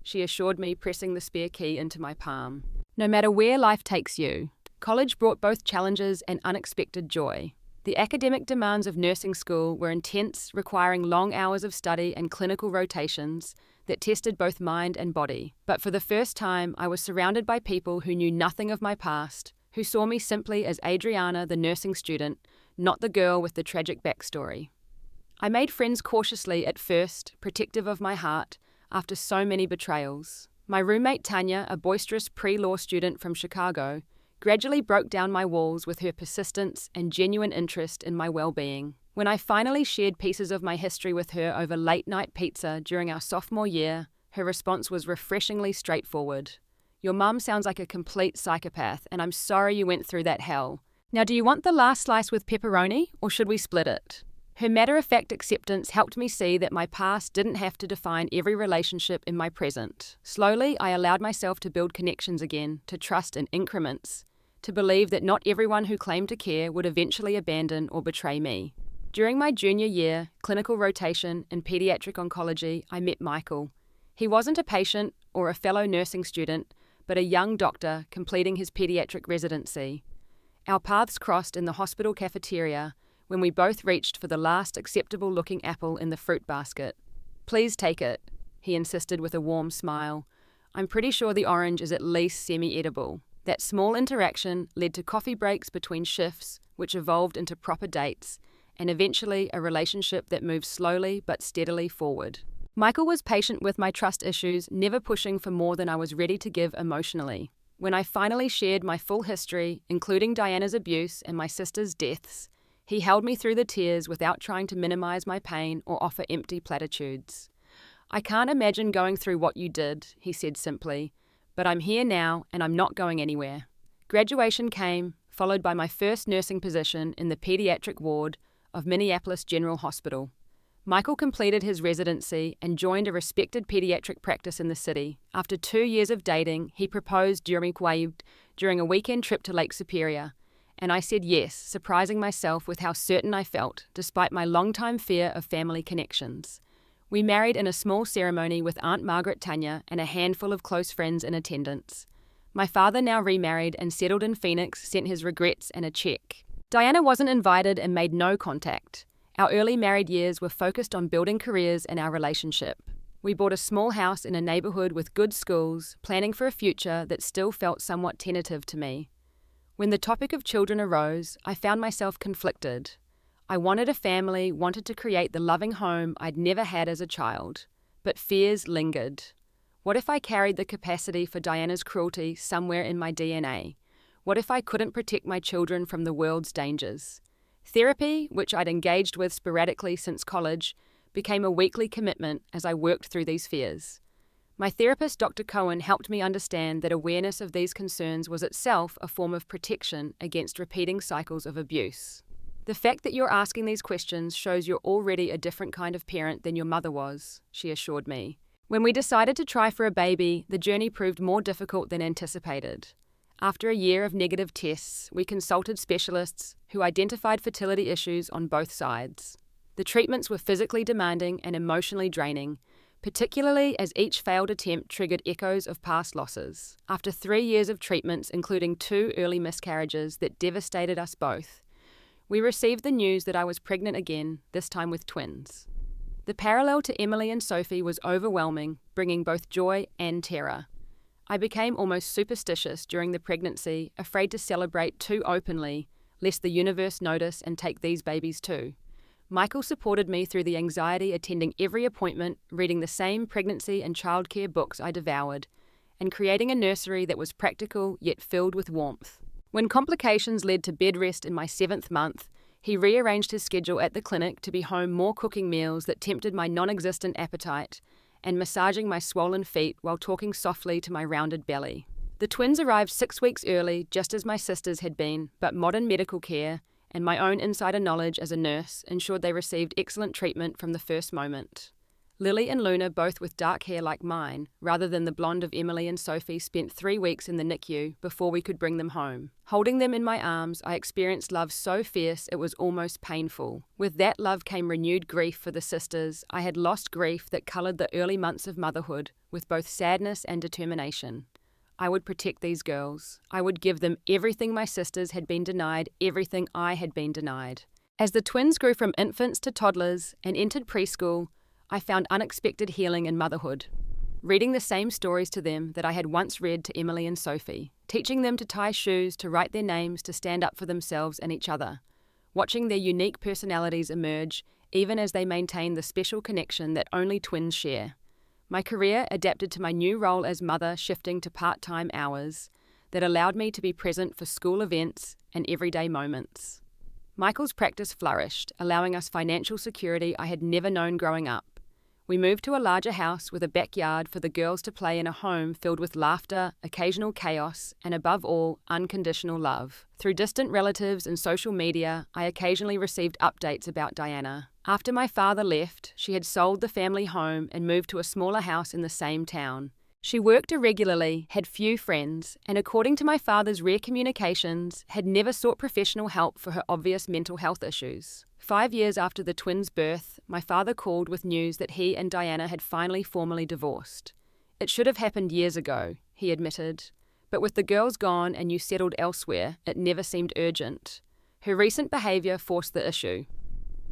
S1: she assured me, pressing the spare key into my palm. No matter where life takes you, college brought both challenges and unexpected joy. The academic demands of nursing school were intense, requiring long hours of study and clinical rotations that tested both mind and body. But for the first time, I was surrounded by people who knew nothing of my past, who saw me simply as Adriana, the nursing student, not the girl with the tragic backstory. I made friends cautiously at first, protective of my heart, after so many betrayals. My roommate Tanya, a boisterous pre-law student from Chicago, gradually broke down my walls with her persistence and genuine interest in my well-being. When I finally shared pieces of my history with her over late-night pizza during our sophomore year, her response was refreshingly straightforward. "Your mum sounds like a complete psychopath, and I'm sorry you went through that hell. Now, do you want the last slice with pepperoni, or should we split it?" Her matter-of-fact acceptance helped me see that my past didn't have to define every relationship in my present. Slowly, I allowed myself to build connections again, to trust in increments, to believe that not everyone who claimed to care would eventually abandon or betray me. During my junior year, clinical rotation in pediatric oncology, I met Michael. He wasn't a patient or a fellow nursing student, but a young doctor completing his pediatric residency. Our paths crossed in the hospital cafeteria when we both reached for the last acceptable-looking apple in the fruit basket. "Please take it," he insisted with a warm smile. "I'm pretty sure the orange is at least semi-edible." That small interaction led to coffee breaks between shifts, which evolved into proper dates, and eventually a relationship that moved slowly but steadily forward. Michael was patient with my trust issues, never pushing for more than I was ready to give emotionally. When I finally shared my full history, including Diana's abuse and my sister's deaths, he held me through the tears without trying to minimize my pain or offer empty platitudes. "I can't imagine going through what you did," he said simply, "but I'm here now and I'm not going anywhere." Graduation came, followed by my first nursing position in the pediatric ward of Minneapolis General Hospital. Michael completed his residency and joined a respected pediatric practice in the city. After 2 years of dating, he proposed during a weekend trip to Lake Superior, and I said yes, surprising myself with how certain I felt, despite my longtime fear of family connections. We married in a small ceremony with Aunt Margaret Tanya and a handful of close friends in attendance. My father, now remarried and settled in Phoenix, sent his regrets and a check. Diana wasn't invited and made no contact. Our early married years were focused on building careers and our relationship. We bought a small house in a neighborhood with good schools, planning for a future that still felt somewhat tentative to me. When the topic of children arose, I found myself conflicted. I wanted a family, wanted to create the loving home I'd never had as a child, but fears lingered. What if I carried the capacity for Diana's cruelty somewhere in my DNA? What if I couldn't protect my children from the world's dangers? Therapy, which I'd engaged with sporadically since college, became a weekly commitment as I worked through these fears. My therapist, Dr. Cohen, helped me understand that awareness of these concerns was itself a form of protection against repeating cycles of abuse. "The fact that you're asking these questions shows you're already a different kind of parent than your mother was," she assured me. When we decided to try for a baby, the journey proved more difficult than anticipated. After a year of negative tests, we consulted specialists who identified fertility issues on both sides. The treatments were physically demanding and emotionally draining, particularly as each failed attempt triggered echoes of past losses. After 3 years of treatments, including 2 early miscarriages that devastated us both, we received the news that I was pregnant again, this time with twins. The parallel to Emily and Sophie was overwhelming, bringing both joy and terror. I became almost superstitious during the pregnancy, afraid to celebrate too openly, lest the universe notice and take these babies too. Michael supported me through the anxiety attending every appointment, reading the same pregnancy and childcare books I devoured, and creating a nursery that was practical yet filled with warmth. When complications led to bed rest in my 7th month, he rearranged his schedule at the clinic to be home more cooking meals that tempted my non-existent appetite, and massaging my swollen feet while talking softly to my rounded belly. The twins arrived 6 weeks early, just as my sisters had been, but modern medical care and my own insider knowledge as a nurse ensured they received excellent treatment from the first moment. Lily and Luna, both with dark hair like mine, rather than the blonde of Emily and Sophie, spent 3 weeks in the NICU before we could bring them home. Holding them in my arms, I experienced love so fierce it was almost painful. With that love came renewed grief for the sisters. I had lost grief that coloured the early months of motherhood with both sadness and determination. I would protect these girls. I would give them everything my sisters had been denied, everything I had been denied. As the twins grew from infants to toddlers and entered preschool, I found unexpected healing in motherhood. Reading the same stories to them that I had once read to Emily and Sophie, teaching them to tie shoes, to write their names, to stand up for themselves and each other, watching their unique personalities emerge, even as they maintain the special connection that only twins share. My career adapted to my new role as mother, shifting to part-time hours that allowed me to be present for school events and everyday moments. Michael's practice flourished, allowing us financial security I had never known growing up. We moved to a larger house with a backyard for the girls to play in, a home filled with laughter, occasional chaos, and above all, unconditional love. Through distant relatives and social media, I occasionally received updates about Diana. After my father left, she had sold the family home and moved to a smaller house in the same town. She worked irregularly, had few friends, and according to my father's rare communications, had never sought professional help for her obvious mental health issues. 5 years after the twins' birth, my father called with news that he and Diana had finally formally divorced. It should have happened years ago, he admitted, but with the girls gone and you settled elsewhere, it never seemed urgent. Her recent behaviour forced the issue.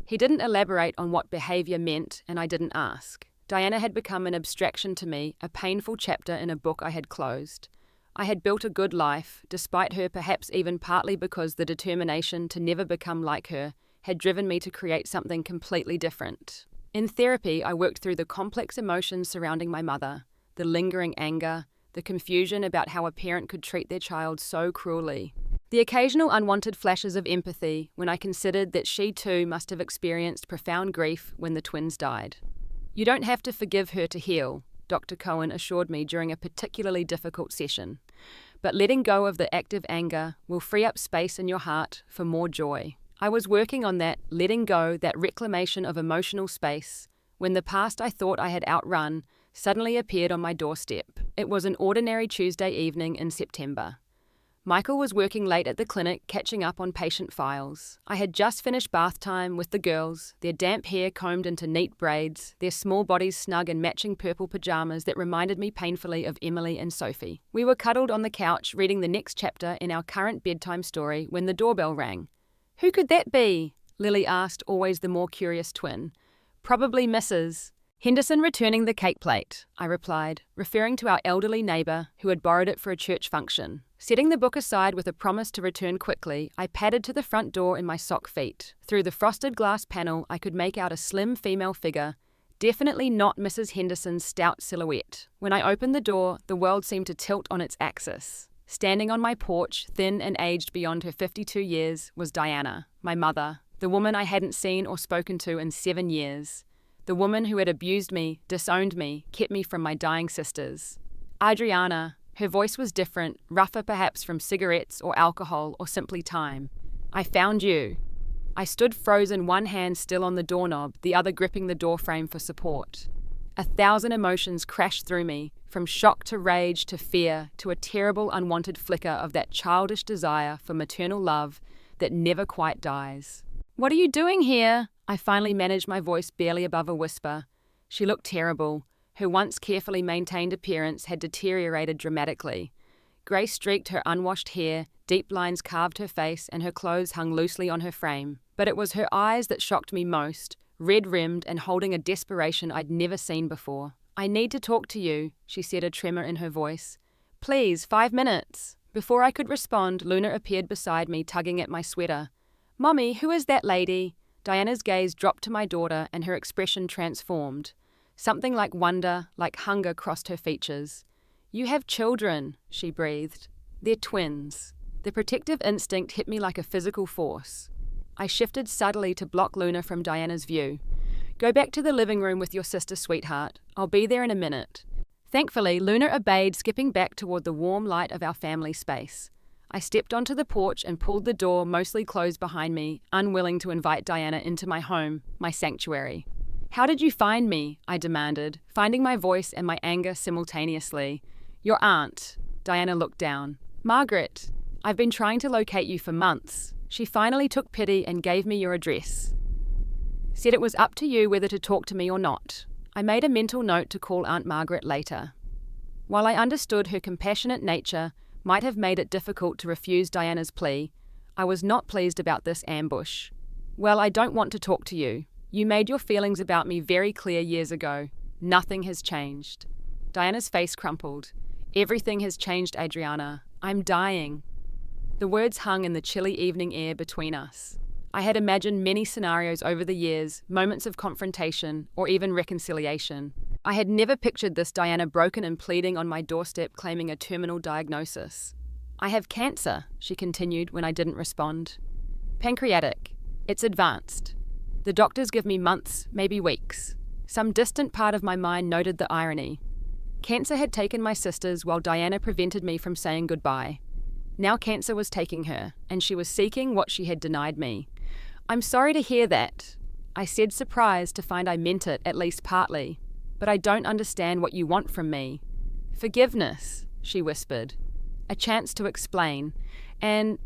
S1: He didn't elaborate on what behaviour meant, and I didn't ask. Diana had become an abstraction to me, a painful chapter in a book I had closed. I had built a good life, despite her, perhaps even partly because the determination to never become like her had driven me to create something completely different. In therapy, I worked through the complex emotions surrounding my mother, the lingering anger, the confusion about how a parent could treat their child so cruelly, the occasional unwanted flashes of empathy when I considered that she too must have experienced profound grief when the twins died. "You don't have to forgive her to heal," Dr. Cohen assured me during a particularly difficult session, "but letting go of the active anger will free up space in your heart for more joy." I was working on that letting go, that reclamation of emotional space, when the past I thought I had outrun suddenly appeared on my doorstep. It was an ordinary Tuesday evening in September. Michael was working late at the clinic, catching up on patient files. I had just finished bath time with the girls, their damp hair combed into neat braids, their small bodies snug in matching purple pajamas that reminded me painfully of Emily and Sophie. We were cuddled on the couch reading the next chapter in our current bedtime story when the doorbell rang. "Who could that be?" Lily asked, always the more curious twin. "Probably Mrs. Henderson returning the cake plate," I replied, referring to our elderly neighbour who had borrowed it for a church function. Setting the book aside with a promise to return quickly, I padded to the front door in my sock feet. Through the frosted glass panel, I could make out a slim female figure, definitely not Mrs. Henderson's stout silhouette. When I opened the door, the world seemed to tilt on its axis. Standing on my porch, thin and aged beyond her 52 years, was Diana, my mother, the woman I hadn't seen or spoken to in 7 years. The woman who had abused me, disowned me, kept me from my dying sisters. Adriana. Her voice was different, rougher perhaps from cigarettes or alcohol or simply time. "I found you." I stood frozen, one hand still on the doorknob, the other gripping the doorframe for support. 1,000 emotions crashed through me, from shock to rage to fear to a terrible unwanted flicker of that childish desire for maternal love that never quite dies. "What are you doing here?" I finally managed my voice barely above a whisper. She looked terrible. Her once carefully maintained appearance had deteriorated dramatically. Grey streaked her unwashed hair, deep lines carved her face, and her clothes hung loosely on her frame. But it was her eyes that shocked me most, red-rimmed and holding a desperation I'd never seen before. "I need to talk to you," she said, a tremor in her voice. "Please, 5 minutes." Before I could respond, Luna appeared beside me, tugging at my sweater. "Mommy, who is that lady?" Diana's gaze dropped to my daughter, and her expression transformed. Something like wonder, like hunger crossed her features. "You have children," she breathed. "They're twins." The protective instinct hit me like a physical force. I shifted subtly to block Luna from Diana's view. "Go back to the living room with your sister, sweetheart. I'll be there in a minute." Thankfully, Luna obeyed, skipping back toward the warm light of our family space. I stepped onto the porch and pulled the door mostly closed behind me, unwilling to invite Diana into my home, my sanctuary. "How did you find me?" I demanded, finding my voice and my anger simultaneously. "Your aunt." Diana looked down. "Margaret, I've been trying to locate you for months." She finally took pity and gave me your address. Said it was up to you whether to talk to me or not. I made a mental note to call Aunt Margaret later. While I understood her compassionate nature might have made it difficult to refuse Diana's plea, I was not pleased about this ambush. "Well, I don't want to talk to you. You made your feelings about me very clear years ago. Nothing has changed." Diana's face crumpled. "Everything has changed, Adriana. I'm dying." The words hung in the chilly evening air between us. I had imagined many scenarios over the years, moments of confrontation, or even reconciliation. I had never pictured this Diana broken and pleading on my doorstep claiming a terminal diagnosis. "I have cancer," she continued when I didn't respond. "Pancreatic. It's advanced. The doctors give me months, maybe weeks. Some distant part of my mind noted the irony. Cancer had taken my sisters while Diana prevented me from saying goodbye. Now cancer was taking her, and she was seeking what she had denied me. "I'm sorry to hear that," I said, surprised to find I meant it, at least partly. "But I don't understand what you want from me." "Forgiveness," she whispered. "A chance to explain. And,"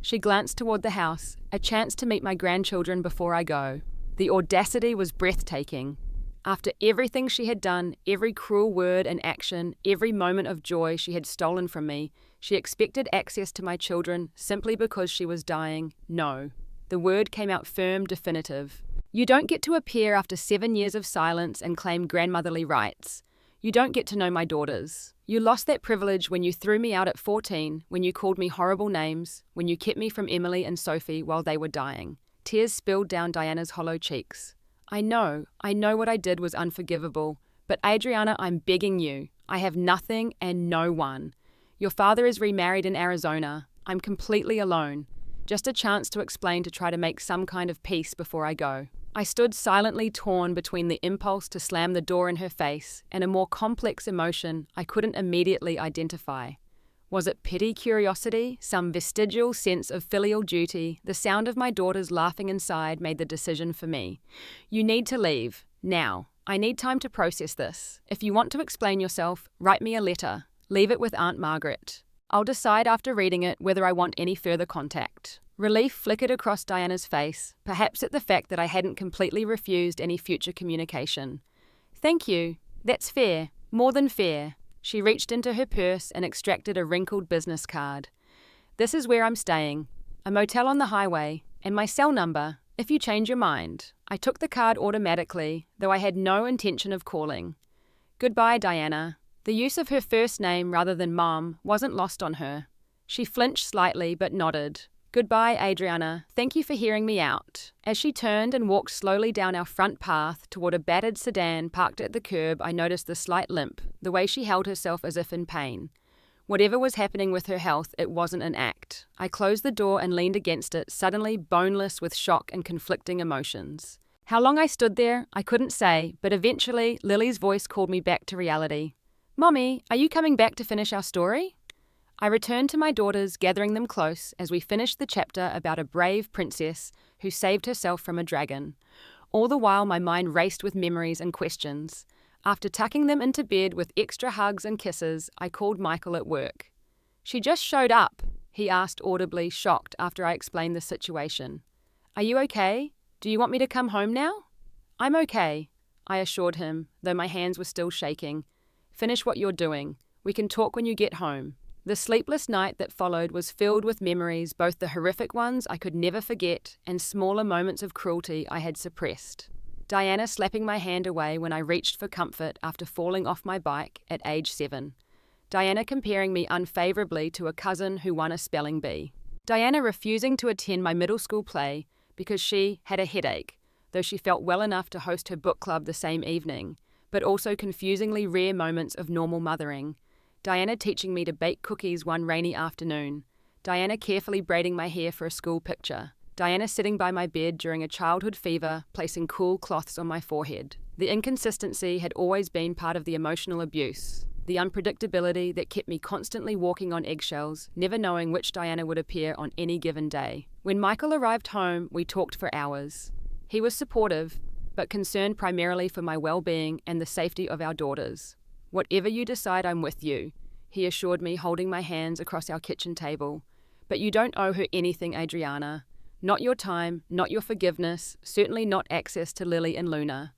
S1: she glanced toward the house, "a chance to meet my grandchildren before I go." The audacity was breathtaking. After everything she had done, every cruel word and action, every moment of joy she had stolen from me, she expected access to my children simply because she was dying. No. The word came out firm, definitive. "You don't get to appear after 7 years of silence and claim grandmotherly rights. You don't get to know my daughters. You lost that privilege when you threw me out at 14, when you called me horrible names, when you kept me from Emily and Sophie while they were dying." Tears spilled down Diana's hollow cheeks. I know what I did was unforgivable, but Adriana, I'm begging you. I have nothing and no one. Your father is remarried in Arizona. I'm completely alone. Just a chance to explain, to try to make some kind of peace before I go." I stood silently, torn between the impulse to slam the door in her face and a more complex emotion I couldn't immediately identify. Was it pity, curiosity, some vestigial sense of filial duty? The sound of my daughters laughing inside made the decision for me. "You need to leave. Now. I need time to process this. If you want to explain yourself, write me a letter. Leave it with Aunt Margaret. I'll decide after reading it whether I want any further contact." Relief flickered across Diana's face, perhaps at the fact that I hadn't completely refused any future communication. "Thank you. That's fair. More than fair." She reached into her purse and extracted a wrinkled business card. "This is where I'm staying. A motel on the highway, and my cell number, if you change your mind." I took the card automatically, though I had no intention of calling. "Goodbye, Diana." The use of her first name rather than Mom wasn't lost on her. She flinched slightly but nodded. "Goodbye, Adriana. Thank you for hearing me out." As she turned and walked slowly down our front path toward a battered sedan parked at the curb, I noticed the slight limp, the way she held herself as if in pain. Whatever was happening with her health, it wasn't an act. I closed the door and leaned against it, suddenly boneless with shock and conflicting emotions. How long I stood there, I couldn't say, but eventually Lily's voice called me back to reality. "Mommy, are you coming back to finish our story?" I returned to my daughters, gathering them close as we finished the chapter about a brave princess who saved herself from a dragon. All the while my mind raced with memories and questions. After tucking them into bed with extra hugs and kisses, I called Michael at work. "She just showed up," he asked audibly, shocked after I explained the situation. "Are you okay? Do you want me to come home now?" "I'm okay," I assured him, though my hands were still shaking. "Finish what you're doing. We can talk when you get home." The sleepless night that followed was filled with memories, both the horrific ones I could never forget and smaller moments of cruelty I had suppressed. Diana slapping my hand away when I reached for comfort after falling off my bike at age 7. Diana comparing me unfavourably to a cousin who won a spelling bee. Diana refusing to attend my middle school play because she had a headache, though she felt well enough to host her book club the same evening, but also confusingly rare moments of normal mothering. Diana teaching me to bake cookies one rainy afternoon. Diana carefully braiding my hair for a school picture. Diana sitting by my bed during a childhood fever, placing cool cloths on my forehead. The inconsistency had always been part of the emotional abuse. The unpredictability that kept me constantly walking on eggshells, never knowing which Diana would appear on any given day. When Michael arrived home, we talked for hours. He was supportive, but concerned primarily for my well-being and the safety of our daughters. "Whatever you decide, I'm with you," he assured me, holding my hands across our kitchen table. "But you don't owe her anything, Adriana. Not your time, not your forgiveness, certainly not access to Lily and Luna."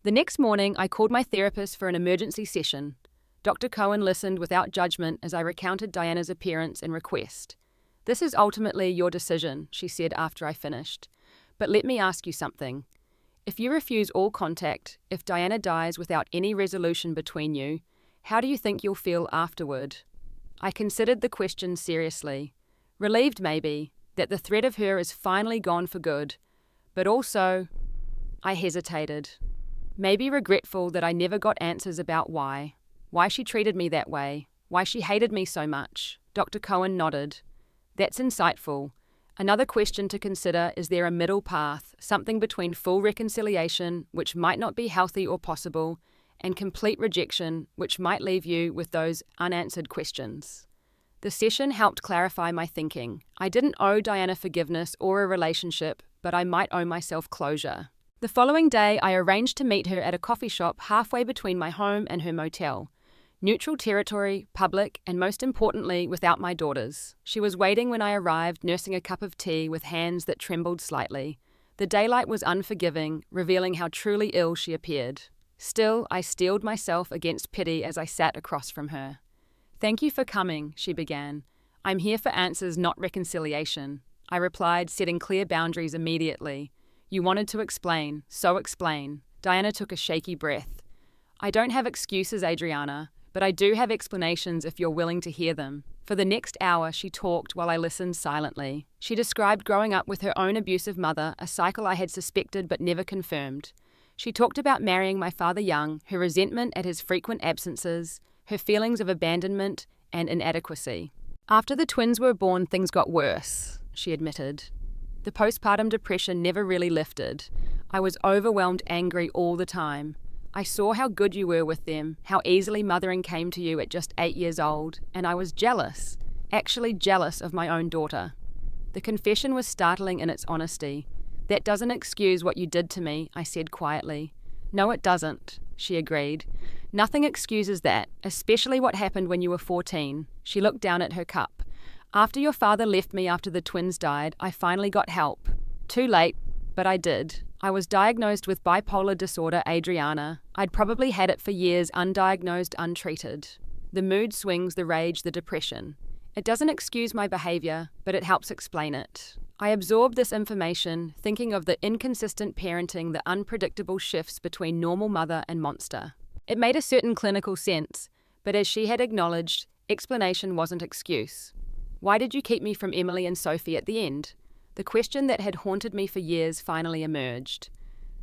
S1: The next morning, I called my therapist for an emergency session. Dr. Cohen listened without judgment as I recounted Diana's appearance and request. "This is ultimately your decision," she said after I finished. "But let me ask you something. If you refuse all contact, if Diana dies without any resolution between you, how do you think you'll feel afterward?" I considered the question seriously. Relieved, maybe, that the threat of her is finally gone for good. But also, I hesitated. Maybe regretful that I never got answers about why she treated me that way, why she hated me so much. Dr. Cohen nodded. "That's insightful. Another question to consider: is there a middle path, something between full reconciliation, which might not be healthy or possible, and complete rejection, which might leave you with those unanswered questions? The session helped clarify my thinking. I didn't owe Diana forgiveness or a relationship, but I might owe myself closure. The following day, I arranged to meet her at a coffee shop halfway between my home and her motel. Neutral territory, public, and most importantly, without my daughters. She was waiting when I arrived, nursing a cup of tea with hands that trembled slightly. The daylight was unforgiving, revealing how truly ill she appeared. Still, I steeled myself against pity as I sat across from her. "Thank you for coming," she began. "I'm here for answers, not reconciliation," I replied, setting clear boundaries immediately. "You wanted to explain, so explain." Diana took a shaky breath. "I don't have excuses, Adriana, but I do have explanations if you're willing to hear them." For the next hour, she talked while I listened silently. She described growing up with her own abusive mother, a cycle I had suspected but never confirmed. She talked about marrying my father young, her resentment at his frequent absences, her feelings of abandonment and inadequacy. "After the twins were born, things got worse," she admitted. "The postpartum depression never really lifted. I was overwhelmed, angry all the time. I saw how good you were with them, how easily mothering came to you at just 8 years old, and I was jealous, actually jealous of my own daughter." The confession was startling in its honesty. "That doesn't excuse what you did to me," I said quietly. "No, it doesn't," she agreed. "Nothing excuses that, especially what happened when you were 14. She looked down at her cup. "After your father left me after the twins died, I finally got help. Too late, but I did. I was diagnosed with bipolar disorder, Adriana. I'd probably had it for years, undiagnosed, untreated. The mood swings, the rage, the depression. It doesn't excuse my behavior, but it helps explain it." I absorbed this information, thinking of the inconsistent parenting, the unpredictable shifts between normal mother and monster. It made a certain clinical sense, but as she had acknowledged, explanation wasn't excuse. "Why did you keep me from Emily and Sophie at the end?" The question that had haunted me for years finally emerged.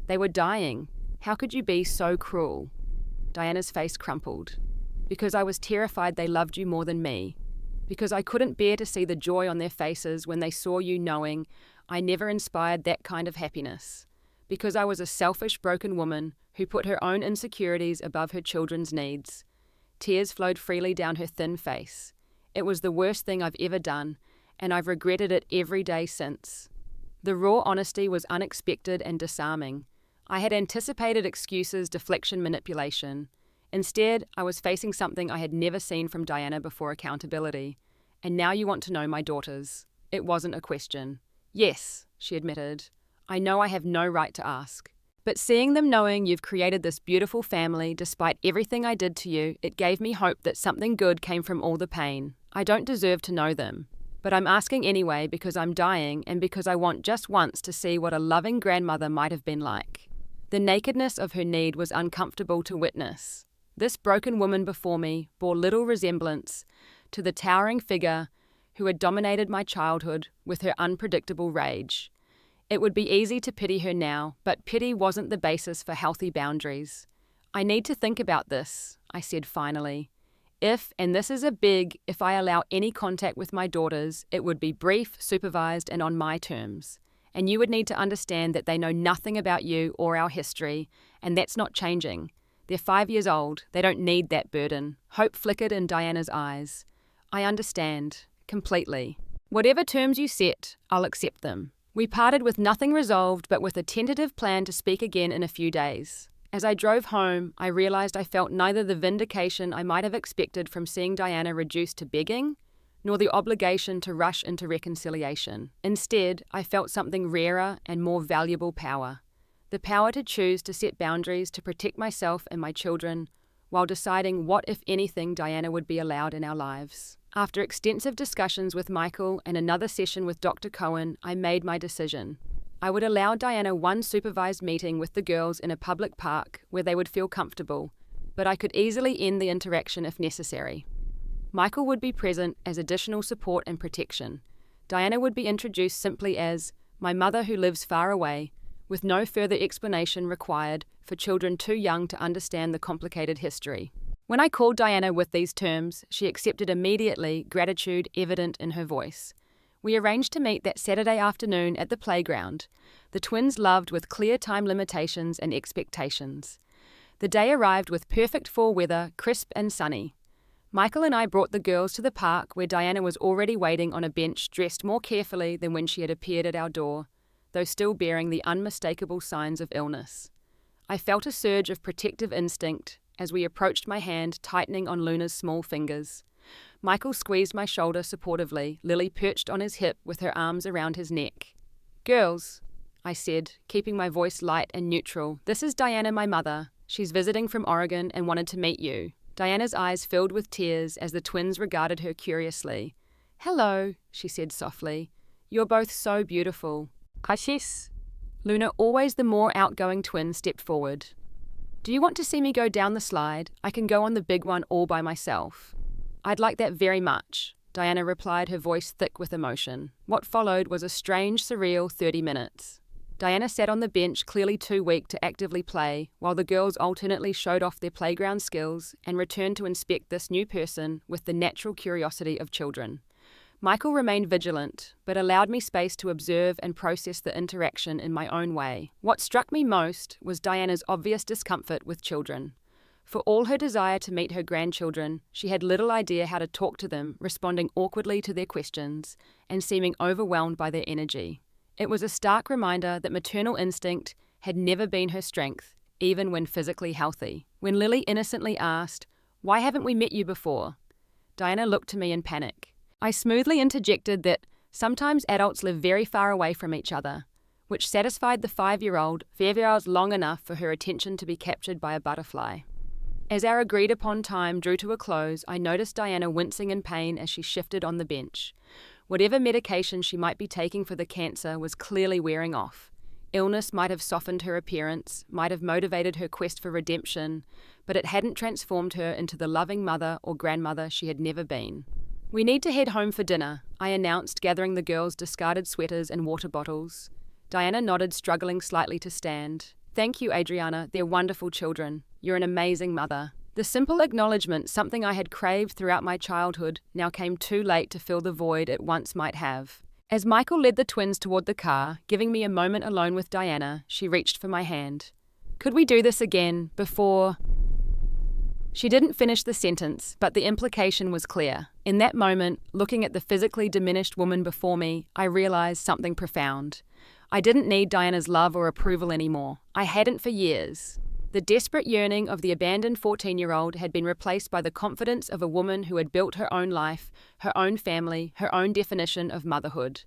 S1: "They were dying. How could you be so cruel?" Diana's face crumpled. "Because I was terrified they loved you more than me. Because I couldn't bear to see the joy on their faces when they saw you, knowing I never inspired that kind of happiness. Because I was a selfish, broken woman who put her own insecurities above her children's needs." Tears flowed freely down her thin face. "It was the worst thing I've ever done, and I've regretted it every day since." The raw honesty was unexpected and disarming. I had anticipated excuses, deflection, manipulation. Instead, I was facing something I had never seen from Diana before: accountability. "And now you want to know my daughters." It wasn't a question. "Yes," she admitted. "I know I have no right to ask. But seeing them, knowing you've created this beautiful family despite everything I did to you, it gave me hope that something good came from all the pain. I don't deserve to know them. But I'm asking anyway because I'm dying and because I want just once to see what a loving grandmother might have been like." The nakedness of her need was uncomfortable to witness. This broken woman before me bore little resemblance to the towering figure who had dominated my childhood with her unpredictable rage. It would be easy to pity her now, but pity wasn't the basis for healthy boundaries. "I need to think about this," I said finally. "If, and this is a big if, I allow any contact with my daughters, it would be brief, supervised, and on my terms. And you would need to understand that they know nothing about you or our history, and that's not changing. They're 5 years old. They don't need that burden." Hope flickered in Diana's eyes. "I understand. Completely. Whatever terms you set, I'll accept them." We parted with nothing resolved, but with a tentative plan to speak again in a few days. As I drove home, I realized I felt neither the vindication I might have expected from seeing Diana reduced to begging, nor the obligation to rush into reconciliation. Instead, I felt something rarer and more valuable: power. The power to choose to set boundaries to protect myself and my children, while deciding what, if anything, Diana would be allowed in our lives. After extensive discussions with Michael and another session with Dr. Cohen, I made my decision. I would allow Diana one supervised meeting with the girls in a public park where they would feel comfortable, but I could easily end the interaction if necessary. Michael would be present as additional support and protection. Diana would be introduced simply as my mother who lives far away, with no further explanation required for children too young to understand the complicated history. When I called Diana with these terms, she accepted immediately, gratitude evident in her voice. We arranged to meet that Saturday afternoon at the playground. The twins loved with clear time limitations and expectations. The day arrived with perfect fall weather, crisp and sunny. Michael and I brought the girls to the park where Diana was already waiting on a bench dressed more carefully than when she had appeared at our door, though still bearing the unmistakable signs of illness. I felt a surge of protective instinct as we approached, my hand tightening on Luna's small fingers. Michael squeezed my shoulder supportively, Lily perched on his hip with her arms around his neck. "Girls," I said, keeping my voice light and neutral, "this is Diana, my mother. She's visiting from Oregon and wanted to meet you." Diana's eyes filled with tears as the twins regarded her curiously. "Hello," she said softly. "You're both so beautiful." "Ashish." Luna, always the more outgoing twin, stepped forward. "Do you want to see me go down the slide? I can go on the big one all by myself." "I'd like that very much," Diana replied, her voice thick with emotion. What followed was a strange, surreal 30 minutes. Diana sat on the bench, clearly too weak to actively play, while the girls alternately showed off their playground skills and returned to inspect this new person with the natural curiosity of children. Michael remained vigilant, but allowed me space to observe and process the interaction in my own way. What struck me most was Diana's obvious discomfort with children. For all her desire to meet her grandchildren, she had little idea how to talk to them, responding awkwardly to their questions and seeming overwhelmed by their energy. It was a stark reminder that maternal instinct had never been her strength, even when physically healthy. When Lily innocently asked, "Why haven't we met you before?" Diana looked to me in panic. I smoothly interjected that sometimes adults live very far away from each other, which satisfied the 5-year-old 5 hours long enough for her attention to be captured by a butterfly. As our agreed-upon time drew to a close, I noticed Diana wincing in pain as she shifted on the bench. Whatever medication she might be taking for the cancer was clearly wearing off. Illness might have softened her appearance, might have motivated her quest for redemption, but it hadn't transformed her into the loving mother or grandmother she had never been. "We need to head home for dinner," I announced, gathering the girls' discarded sweaters and water bottles. Diana nodded, struggling slightly to stand. "Thank you, Adriana. They're wonderful children. You're an amazing mother." The simple acknowledgement, something I had craved throughout my childhood, now came too late to fill the void it once might have. As Michael led the twins toward the car, giving me a moment alone with Diana, she reached for my hand. "Could we do this again, before—" She didn't finish the sentence, but the implication was clear. In that moment, looking at the physically diminished woman before me, I realized something profound. I didn't need Diana's love or approval anymore. I hadn't for years. The desperate yearning of the abandoned 14-year-old had been replaced by the confidence of a woman who had built her own life, her own family, her own definition of motherhood.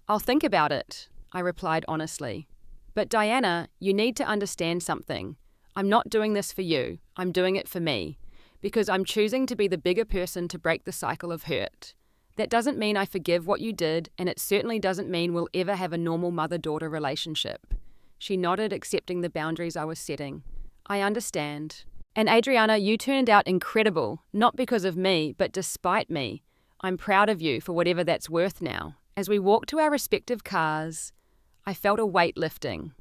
S1: "I'll think about it," I replied honestly. "But Diana, you need to understand something. I'm not doing this for you, I'm doing it for me, because I'm choosing to be the bigger person to break the cycle of hurt. That doesn't mean I forgive what you did, and it certainly doesn't mean we'll ever have a normal mother-daughter relationship." She nodded, accepting the boundaries I was setting. "I understand. And Adriana, you turned out incredible, not because of me, but despite me. I'm proud of you for whatever that's worth now." As we walked to our respective cars, I felt a weight lifting.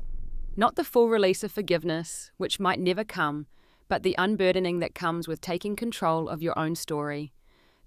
S1: Not the full release of forgiveness, which might never come, but the unburdening that comes with taking control of your own story.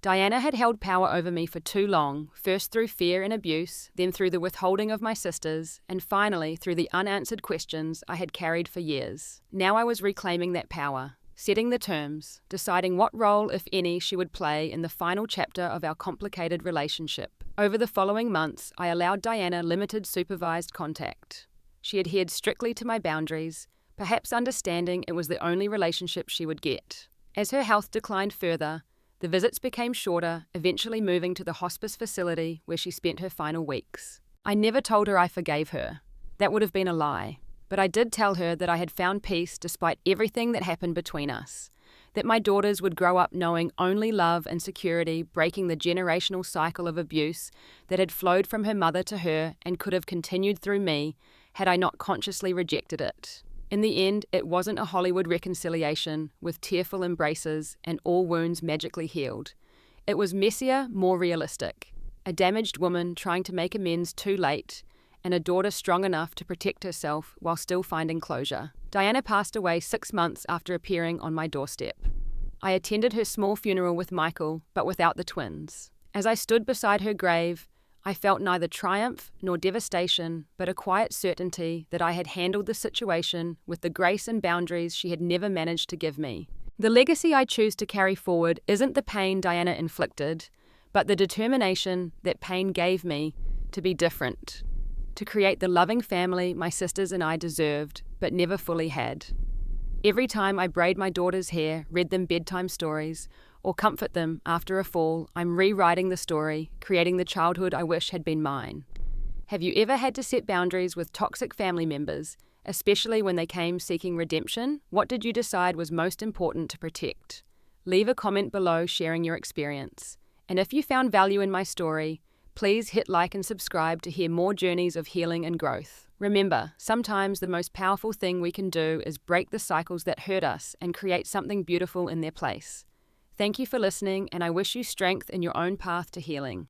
S1: Diana had held power over me for too long, first through fear and abuse, then through the withholding of my sisters, and finally through the unanswered questions I had carried for years. Now I was reclaiming that power, setting the terms, deciding what role, if any, she would play in the final chapter of our complicated relationship. Over the following months, I allowed Diana limited supervised contact. She adhered strictly to my boundaries, perhaps understanding it was the only relationship she would get. As her health declined further, the visits became shorter, eventually moving to the hospice facility where she spent her final weeks. I never told her I forgave her. That would have been a lie. But I did tell her that I had found peace despite everything that happened between us, that my daughters would grow up knowing only love and security, breaking the generational cycle of abuse that had flowed from her mother to her and could have continued through me had I not consciously rejected it. In the end, it wasn't a Hollywood reconciliation with tearful embraces and all wounds magically healed. It was messier, more realistic. A damaged woman trying to make amends too late, and a daughter strong enough to protect herself while still finding closure. Diana passed away 6 months after appearing on my doorstep. I attended her small funeral with Michael, but without the twins. As I stood beside her grave, I felt neither triumph nor devastation, but a quiet certainty that I had handled the situation with the grace and boundaries she had never managed to give me. The legacy I choose to carry forward isn't the pain Diana inflicted, but the determination that pain gave me to be different, to create the loving family my sisters and I deserved, but never fully had. Every time I braid my daughter's hair, read them bedtime stories, or comfort them after a fall, I'm rewriting the story, creating the childhood I wish had been mine. Have you ever had to set boundaries with toxic family members, especially when they came seeking redemption? What did you decide was most important to protect? Leave a comment below sharing your experience. And if you found value in my story, please hit like and subscribe to hear more journeys of healing and growth. Remember, sometimes the most powerful thing we can do is break the cycles that hurt us and create something beautiful in their place. Thank you for listening, and I wish you strength in your own path to healing.